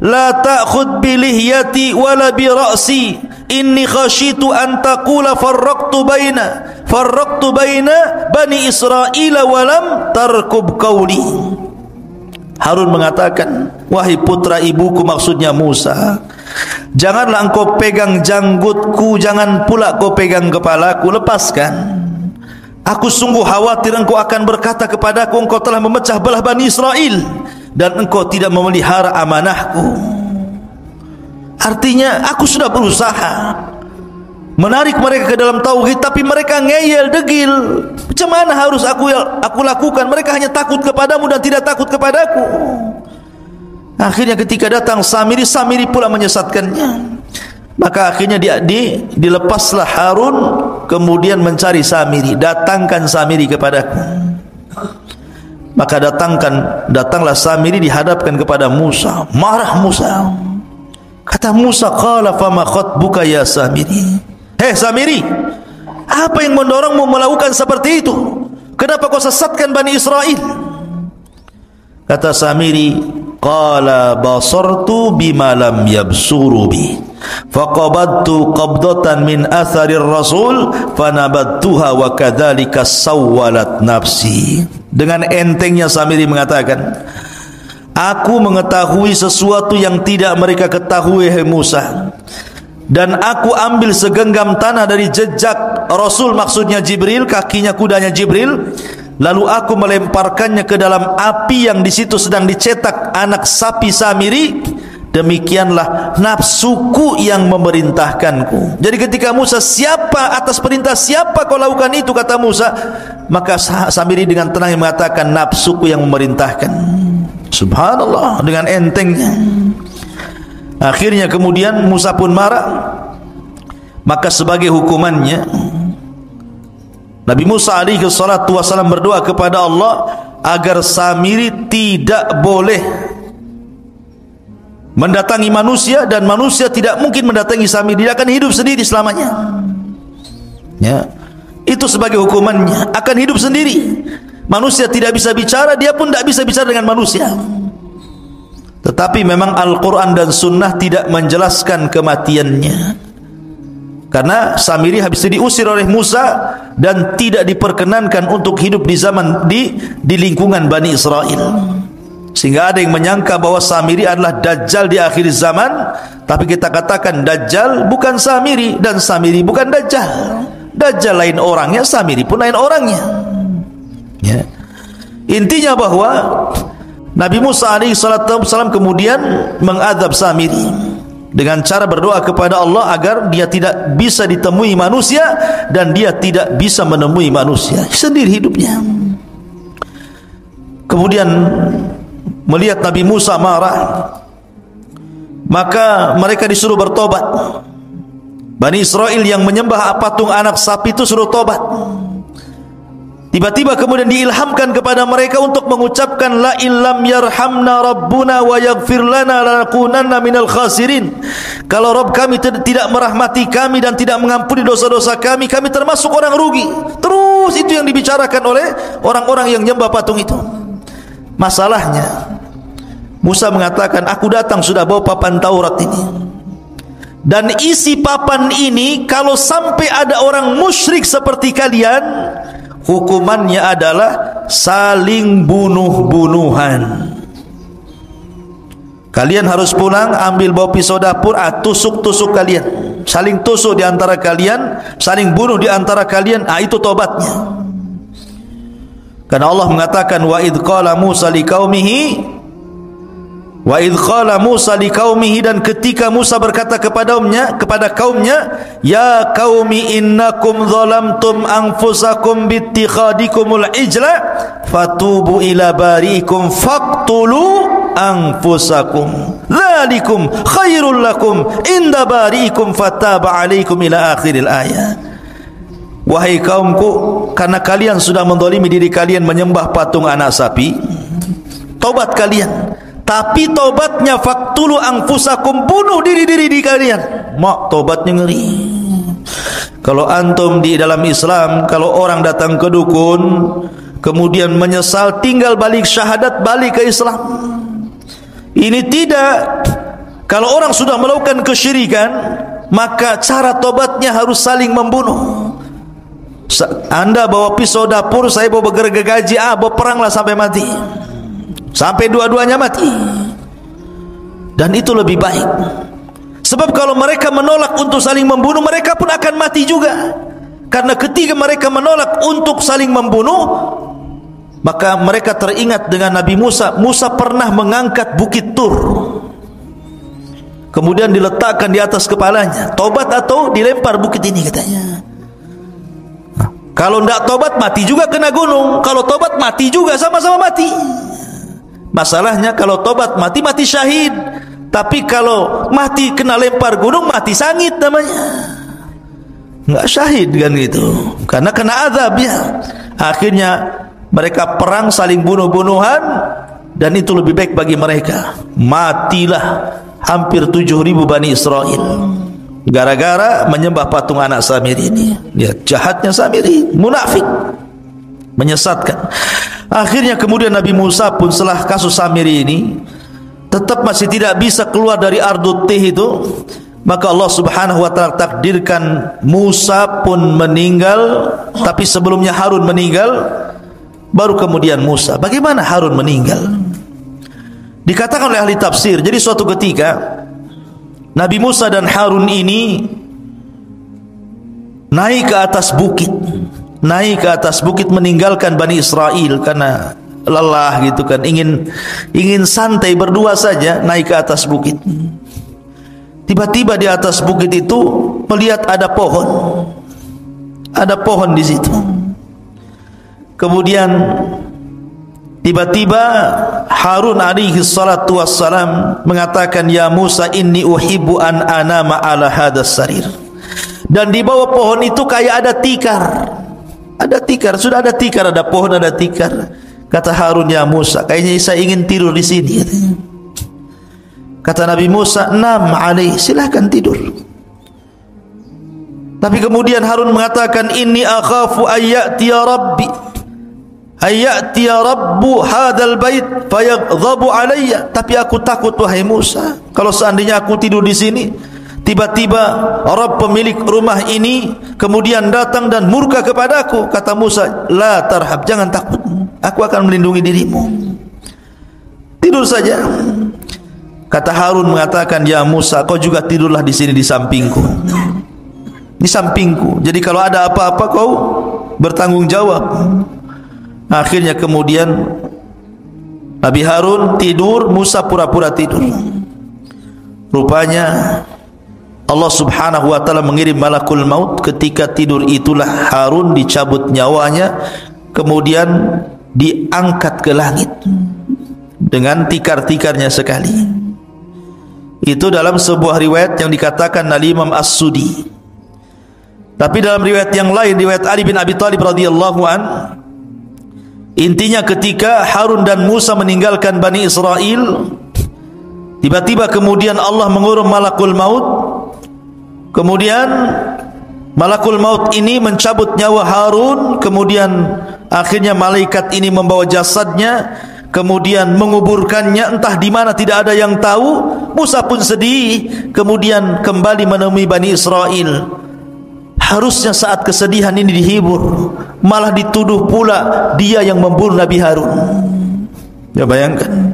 la ta'khud bi lihyati wala bi ra'si, inni khashitu an taqula farraqtu baina Bani Israel wa lam tarkub qawli. Harun mengatakan, wahai putra ibuku, maksudnya Musa, janganlah engkau pegang janggutku, jangan pula kau pegang kepalaku, lepaskan. Aku sungguh khawatir engkau akan berkata kepadaku, engkau telah memecah belah Bani Israel dan engkau tidak memelihara amanahku. Artinya aku sudah berusaha menarik mereka ke dalam tauhid, tapi mereka ngeyel, degil. Macam mana harus aku lakukan? Mereka hanya takut kepadamu dan tidak takut kepadaku. Akhirnya ketika datang Samiri pula menyesatkannya. Maka akhirnya dilepaslah Harun, kemudian mencari Samiri. Datangkan Samiri kepadaku. Maka datanglah Samiri, dihadapkan kepada Musa. Marah Musa. Kata Musa, qala fama khatbuka ya Samiri. Hei Samiri, apa yang mendorongmu melakukan seperti itu? Kenapa kau sesatkan Bani Israel? Kata Samiri, qala basartu bima lam yabsuru bi, faqabadtu qabdatan min atharir rasul fanabattuha wa kadzalika sawwalat nafsi. Dengan entengnya Samiri mengatakan, aku mengetahui sesuatu yang tidak mereka ketahui, hai Musa, dan aku ambil segenggam tanah dari jejak Rasul, maksudnya Jibril, kakinya kudanya Jibril, lalu aku melemparkannya ke dalam api yang di situ sedang dicetak anak sapi Samiri. Demikianlah nafsuku yang memerintahkanku. Jadi ketika Musa, siapa atas perintah siapa kau lakukan itu, kata Musa, maka Samiri dengan tenang mengatakan, nafsuku yang memerintahkan. Subhanallah, dengan entengnya. Akhirnya kemudian Musa pun marah. Maka sebagai hukumannya, Nabi Musa alaihi salatu wasallam berdoa kepada Allah agar Samiri tidak boleh mendatangi manusia, dan manusia tidak mungkin mendatangi Samiri. Dia akan hidup sendiri selamanya. Ya, itu sebagai hukumannya, akan hidup sendiri. Manusia tidak bisa bicara, dia pun tidak bisa bicara dengan manusia. Tetapi memang Al-Quran dan Sunnah tidak menjelaskan kematiannya, karena Samiri habis itu diusir oleh Musa dan tidak diperkenankan untuk hidup di lingkungan Bani Israel. Sehingga ada yang menyangka bahwa Samiri adalah Dajjal di akhir zaman. Tapi kita katakan Dajjal bukan Samiri, dan Samiri bukan Dajjal. Dajjal lain orangnya, Samiri pun lain orangnya. Ya. Intinya bahwa Nabi Musa alaihi salatu wasallam kemudian mengadab Samiri dengan cara berdoa kepada Allah agar dia tidak bisa ditemui manusia dan dia tidak bisa menemui manusia, sendiri hidupnya. Kemudian melihat Nabi Musa marah, maka mereka disuruh bertobat. Bani Israel yang menyembah patung anak sapi itu suruh tobat. Tiba-tiba kemudian diilhamkan kepada mereka untuk mengucapkan la illam yarhamna rabbuna wa yaghfir lana lanakunanna minal khasirin. Kalau Rabb kami tidak merahmati kami dan tidak mengampuni dosa-dosa kami, kami termasuk orang rugi. Terus itu yang dibicarakan oleh orang-orang yang nyembah patung itu. Masalahnya Musa mengatakan, aku datang sudah bawa papan Taurat ini, dan isi papan ini kalau sampai ada orang musyrik seperti kalian, hukumannya adalah saling bunuh-bunuhan. Kalian harus pulang, ambil bawa pisau dapur, tusuk-tusuk kalian, saling tusuk di antara kalian, saling bunuh di antara kalian. Itu tobatnya. Karena Allah mengatakan, wa idh qala Musa liqaumihi, wa idh qala Musa liqaumihi, dan ketika Musa berkata kepada kaumnya, ya qaumi innakum zalamtum anfusakum bittikhadikumul ijla fatubu ila bariikum faqtulu anfusakum dzalikum khairul lakum inda bariikum fataba alaikum ila akhiril ayat. Wahai kaumku, karena kalian sudah menzalimi diri kalian menyembah patung anak sapi, tobat kalian. Tapi tobatnya faktulu anfusakum, bunuh diri-diri di kalian. Mak, tobatnya ngeri. Kalau antum di dalam Islam, kalau orang datang ke dukun kemudian menyesal, tinggal balik syahadat, balik ke Islam. Ini tidak. Kalau orang sudah melakukan kesyirikan, maka cara tobatnya harus saling membunuh. Anda bawa pisau dapur, saya bawa gergaji, berperanglah sampai mati, sampai dua-duanya mati. Dan itu lebih baik. Sebab kalau mereka menolak untuk saling membunuh, mereka pun akan mati juga. Karena ketika mereka menolak untuk saling membunuh, maka mereka teringat dengan Nabi Musa. Musa pernah mengangkat bukit Tur, kemudian diletakkan di atas kepalanya. Tobat atau dilempar bukit ini, katanya. Kalau tidak tobat, mati juga kena gunung. Kalau tobat, mati juga, sama-sama mati. Masalahnya kalau tobat mati, mati syahid. Tapi kalau mati kena lempar gunung, mati sangit namanya. Enggak syahid kan gitu. Karena kena azab ya. Akhirnya mereka perang, saling bunuh-bunuhan, dan itu lebih baik bagi mereka. Matilah hampir 7.000 Bani Israel gara-gara menyembah patung anak Samiri ini. Lihat jahatnya Samiri, munafik, menyesatkan. Akhirnya kemudian Nabi Musa pun setelah kasus Samiri ini tetap masih tidak bisa keluar dari Ardut Tih itu, maka Allah Subhanahu wa taala takdirkan Musa pun meninggal. Tapi sebelumnya Harun meninggal, baru kemudian Musa. Bagaimana Harun meninggal? Dikatakan oleh ahli tafsir, jadi suatu ketika Nabi Musa dan Harun ini naik ke atas bukit, meninggalkan Bani Israel karena lelah gitu kan, ingin santai berdua saja, naik ke atas bukit. Tiba-tiba di atas bukit itu melihat ada pohon di situ. Kemudian tiba-tiba Harun alaihi salatu wassalam mengatakan, ya Musa inni uhibbu an anama ala hadas sarir. Dan di bawah pohon itu kayak ada tikar. Sudah ada tikar, ada pohon, ada tikar. Kata Harun, ya Musa, kayaknya saya ingin tidur di sini. Kata Nabi Musa, nam alaih, silahkan tidur. Tapi kemudian Harun mengatakan, inni akhafu ayyatiya rabbu hadal bait fayaghdhabu alayya. Tapi aku takut wahai Musa, kalau seandainya aku tidur di sini, tiba-tiba Rabb pemilik rumah ini kemudian datang dan murka kepadaku. Kata Musa, la tarhab, jangan takut, aku akan melindungi dirimu, tidur saja. Kata Harun mengatakan, ya Musa, kau juga tidurlah di sini di sampingku. Jadi kalau ada apa-apa kau bertanggung jawab. Akhirnya kemudian Nabi Harun tidur, Musa pura-pura tidur. Rupanya Allah Subhanahu wa taala mengirim malakul maut. Ketika tidur itulah Harun dicabut nyawanya, kemudian diangkat ke langit dengan tikar-tikarnya sekali. Itu dalam sebuah riwayat yang dikatakan oleh Imam As-Sudi. Tapi dalam riwayat yang lain, riwayat Ali bin Abi Thalib radhiyallahu an, Intinya ketika Harun dan Musa meninggalkan Bani Israel, tiba-tiba kemudian Allah mengurum malakul maut. Kemudian malakul maut ini mencabut nyawa Harun. Kemudian akhirnya malaikat ini membawa jasadnya, kemudian menguburkannya entah di mana, tidak ada yang tahu. Musa pun sedih, kemudian kembali menemui Bani Israel. Harusnya saat kesedihan ini dihibur, malah dituduh pula dia yang membunuh Nabi Harun. Ya, bayangkan.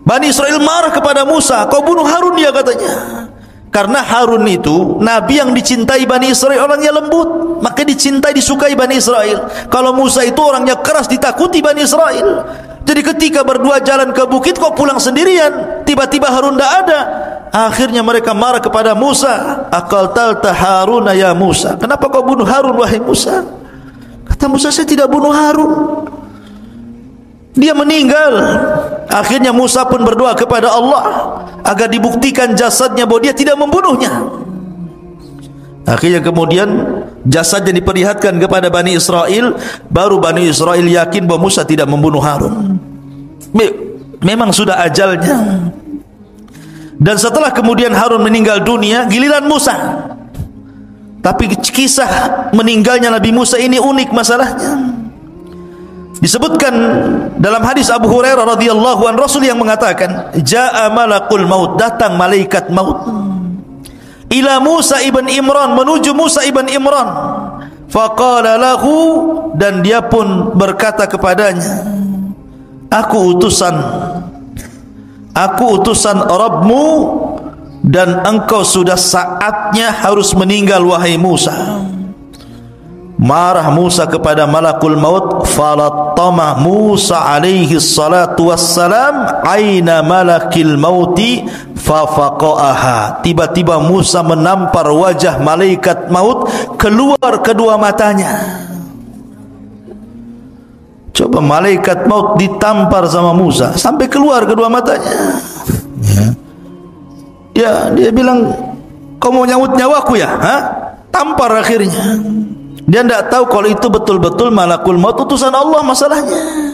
Bani Israel marah kepada Musa, kau bunuh Harun, dia katanya. Karena Harun itu nabi yang dicintai Bani Israel, orangnya lembut, maka dicintai, disukai Bani Israel. Kalau Musa itu orangnya keras, ditakuti Bani Israel. Jadi ketika berdua jalan ke bukit, kok pulang sendirian, tiba-tiba Harun tidak ada. Akhirnya mereka marah kepada Musa, aqaltalta Haruna ya Musa, kenapa kau bunuh Harun wahai Musa? Kata Musa, saya tidak bunuh Harun, dia meninggal. Akhirnya Musa pun berdoa kepada Allah agar dibuktikan jasadnya bahwa dia tidak membunuhnya. Akhirnya kemudian jasadnya diperlihatkan kepada Bani Israel. Baru Bani Israel yakin bahwa Musa tidak membunuh Harun. Memang sudah ajalnya. Dan setelah kemudian Harun meninggal dunia, giliran Musa. Tapi kisah meninggalnya Nabi Musa ini unik masalahnya. Disebutkan dalam hadis Abu Hurairah radhiyallahu anhu, Rasul yang mengatakan, jaa malakul maut, datang malaikat maut, ila Musa ibn Imran, menuju Musa ibn Imran. Faqala lahu, dan dia pun berkata kepadanya, aku utusan Rabbmu, dan engkau sudah saatnya harus meninggal wahai Musa. Marah Musa kepada malakul maut. Falattama Musa alaihi salatu wassalam aina malakil mauti fafaqaha. Tiba-tiba Musa menampar wajah malaikat maut, keluar kedua matanya. Coba malaikat maut ditampar sama Musa sampai keluar kedua matanya. Ya, dia bilang, kau mau nyawut nyawaku ya? Tampar akhirnya. Dia tidak tahu kalau itu betul-betul malakul maut, utusan Allah masalahnya.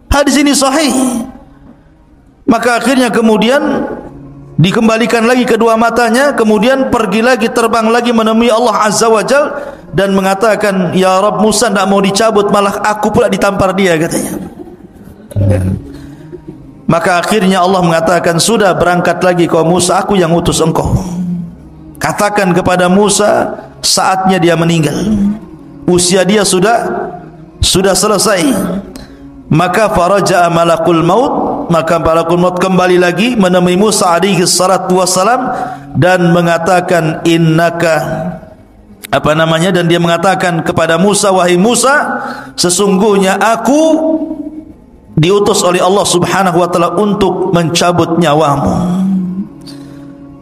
Hadis ini sahih. Maka akhirnya kemudian dikembalikan lagi kedua matanya, kemudian pergi lagi, terbang lagi menemui Allah Azza wa Jal, dan mengatakan, ya Rabb, Musa tidak mau dicabut, malah aku pula ditampar dia, katanya. Maka akhirnya Allah mengatakan, sudah, berangkat lagi kau Musa, aku yang utus engkau. Katakan kepada Musa, saatnya dia meninggal, usia dia sudah selesai. Maka faraja'a malakul maut, maka malakul maut kembali lagi menemui Musa alaihi salatu wassalam dan mengatakan, innaka dan dia mengatakan kepada Musa, wahai Musa, sesungguhnya aku diutus oleh Allah Subhanahu wa taala untuk mencabut nyawamu.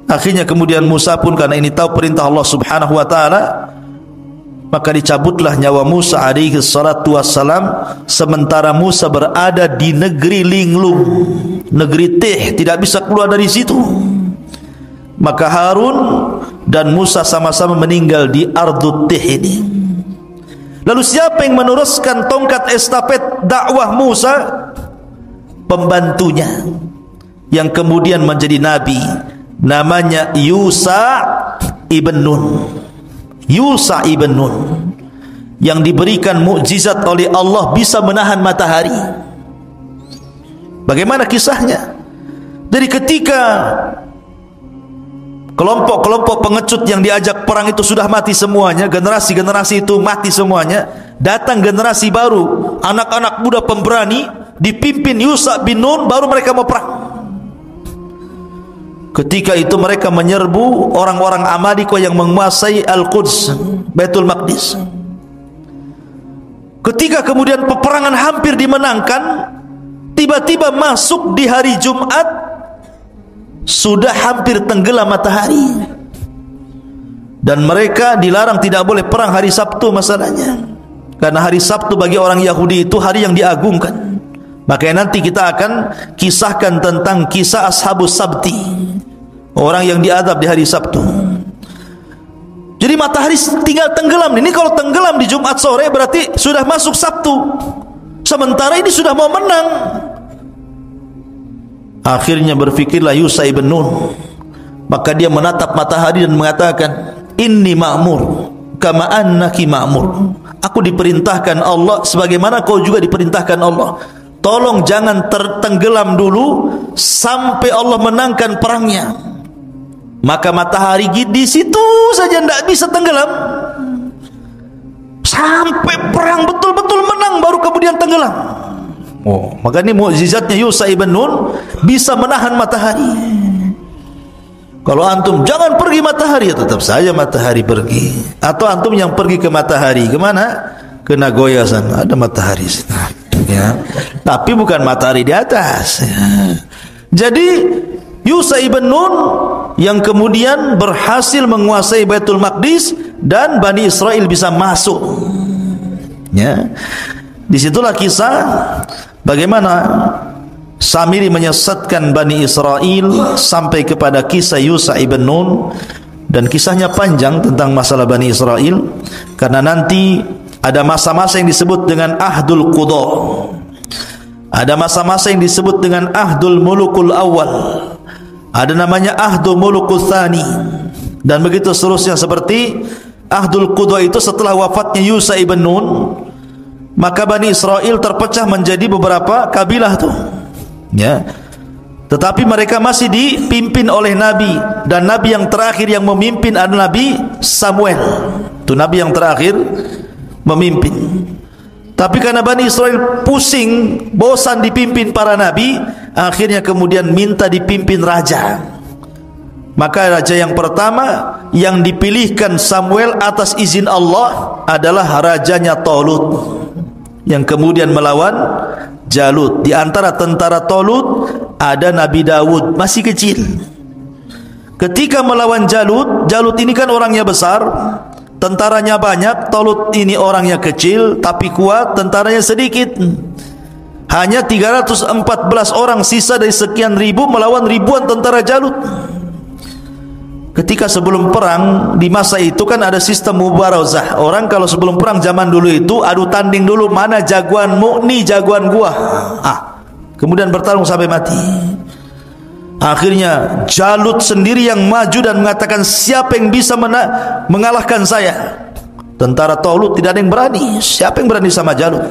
Akhirnya kemudian Musa pun, karena ini tahu perintah Allah Subhanahu wa taala, maka dicabutlah nyawa Musa alaihi salatu wassalam, sementara Musa berada di negeri linglung, negeri Tih, tidak bisa keluar dari situ. Maka Harun dan Musa sama-sama meninggal di Ardut Tih ini. Lalu siapa yang meneruskan tongkat estafet dakwah Musa? Pembantunya yang kemudian menjadi nabi, namanya Yusa ibn Nun. Yusa ibn Nun yang diberikan mukjizat oleh Allah, bisa menahan matahari. Bagaimana kisahnya? Jadi ketika kelompok-kelompok pengecut yang diajak perang itu sudah mati semuanya, generasi-generasi itu mati semuanya, datang generasi baru, anak-anak muda pemberani dipimpin Yusa bin Nun, baru mereka mau perang. Ketika itu mereka menyerbu orang-orang Amalika yang menguasai Al-Quds, Baitul Maqdis. Ketika kemudian peperangan hampir dimenangkan, tiba-tiba masuk di hari Jumat, sudah hampir tenggelam matahari, dan mereka dilarang tidak boleh perang hari Sabtu masalahnya, karena hari Sabtu bagi orang Yahudi itu hari yang diagungkan. Makanya nanti kita akan kisahkan tentang kisah Ashabus Sabti, orang yang diadab di hari Sabtu. Jadi matahari tinggal tenggelam. Ini kalau tenggelam di Jumat sore berarti sudah masuk Sabtu. sementara ini sudah mau menang. Akhirnya berfikirlah Yusha ibn Nun, maka dia menatap matahari dan mengatakan, inni ma'mur kama annaki ma'mur. Aku diperintahkan Allah sebagaimana kau juga diperintahkan Allah. Tolong jangan tertenggelam dulu sampai Allah menangkan perangnya. Maka matahari di situ saja tidak bisa tenggelam sampai perang betul-betul menang, baru kemudian tenggelam. Oh, maka ini mukjizatnya Yusha ibn Nun, bisa menahan matahari. Kalau antum jangan pergi matahari, ya tetap saja matahari pergi. Atau antum yang pergi ke matahari, kemana? Ke Nagoya sana, ada matahari sana. Ya. Tapi bukan matahari di atas. Ya. Jadi Yusha ibn Nun yang kemudian berhasil menguasai Baitul Maqdis dan Bani Israel bisa masuk. Ya. Disitulah kisah bagaimana Samiri menyesatkan Bani Israel sampai kepada kisah Yusha ibn Nun, dan kisahnya panjang tentang masalah Bani Israel karena nanti ada masa-masa yang disebut dengan Ahdul Qudha, ada masa-masa yang disebut dengan Ahdul Mulukul Awal, ada namanya Ahdul Mulukul Thani, dan begitu seterusnya. Seperti Ahdul Qudha itu setelah wafatnya Yusha ibn Nun, maka Bani Israel terpecah menjadi beberapa kabilah tuh, ya. Tetapi mereka masih dipimpin oleh Nabi, dan Nabi yang terakhir yang memimpin adalah Nabi Samuel. Itu Nabi yang terakhir memimpin. Tapi karena Bani Israel pusing, bosan dipimpin para Nabi, akhirnya kemudian minta dipimpin raja. Maka raja yang pertama yang dipilihkan Samuel atas izin Allah adalah rajanya Talut, yang kemudian melawan Jalut. Di antara tentara Talut ada Nabi Dawud, masih kecil. Ketika melawan Jalut, Jalut ini kan orangnya besar, tentaranya banyak. Talut ini orangnya kecil tapi kuat, tentaranya sedikit. Hanya 314 orang sisa dari sekian ribu melawan ribuan tentara Jalut. Ketika sebelum perang, di masa itu kan ada sistem mubarazah. Orang kalau sebelum perang zaman dulu itu adu tanding dulu, mana jagoanmu, nih jagoan gua. Kemudian bertarung sampai mati. Akhirnya Jalut sendiri yang maju dan mengatakan, siapa yang bisa mengalahkan saya? Tentara Talut tidak ada yang berani. Siapa yang berani sama Jalut?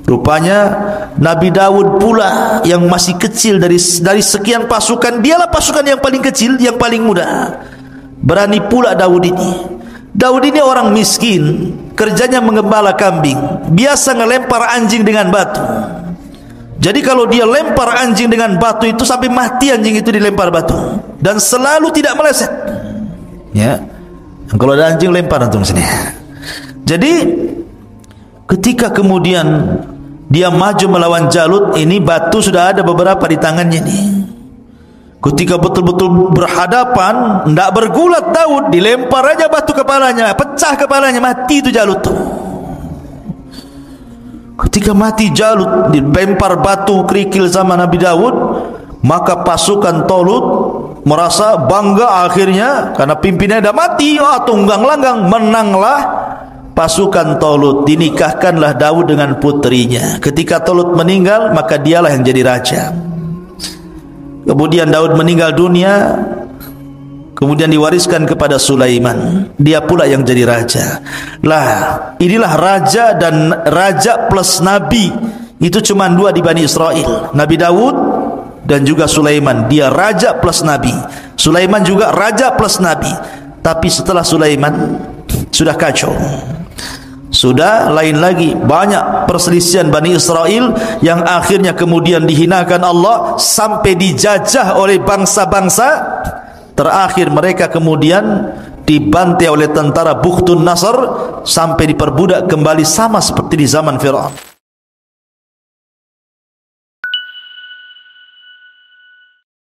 Rupanya Nabi Dawud pula yang masih kecil dari sekian pasukan, dialah pasukan yang paling kecil, yang paling muda. Berani pula Dawud ini. Dawud ini orang miskin, kerjanya mengembala kambing, biasa ngelempar anjing dengan batu. Jadi kalau dia lempar anjing dengan batu itu sampai mati anjing itu dilempar batu, dan selalu tidak meleset. Ya, kalau ada anjing lempar antum sini. Jadi ketika kemudian dia maju melawan Jalut, ini batu sudah ada beberapa di tangannya nih. Ketika betul-betul berhadapan, tidak bergulat Daud, dilempar aja batu kepalanya, pecah kepalanya, mati itu Jalut tuh. Ketika mati Jalut, dilempar batu kerikil sama Nabi Dawud, maka pasukan Talut merasa bangga akhirnya karena pimpinannya sudah mati. Tunggang langgang, menanglah pasukan Talut. Dinikahkanlah Daud dengan putrinya. Ketika Talut meninggal, maka dialah yang jadi raja. Kemudian Daud meninggal dunia, kemudian diwariskan kepada Sulaiman. Dia pula yang jadi raja. Lah, inilah raja dan raja plus nabi. Itu cuma dua di Bani Israel, Nabi Daud dan juga Sulaiman. Dia raja plus nabi. Sulaiman juga raja plus nabi. Tapi setelah Sulaiman sudah kacau, sudah lain lagi. Banyak perselisihan Bani Israel yang akhirnya kemudian dihinakan Allah sampai dijajah oleh bangsa-bangsa. Terakhir mereka kemudian dibantai oleh tentara Bukhtun Nasr sampai diperbudak kembali, sama seperti di zaman Firaun.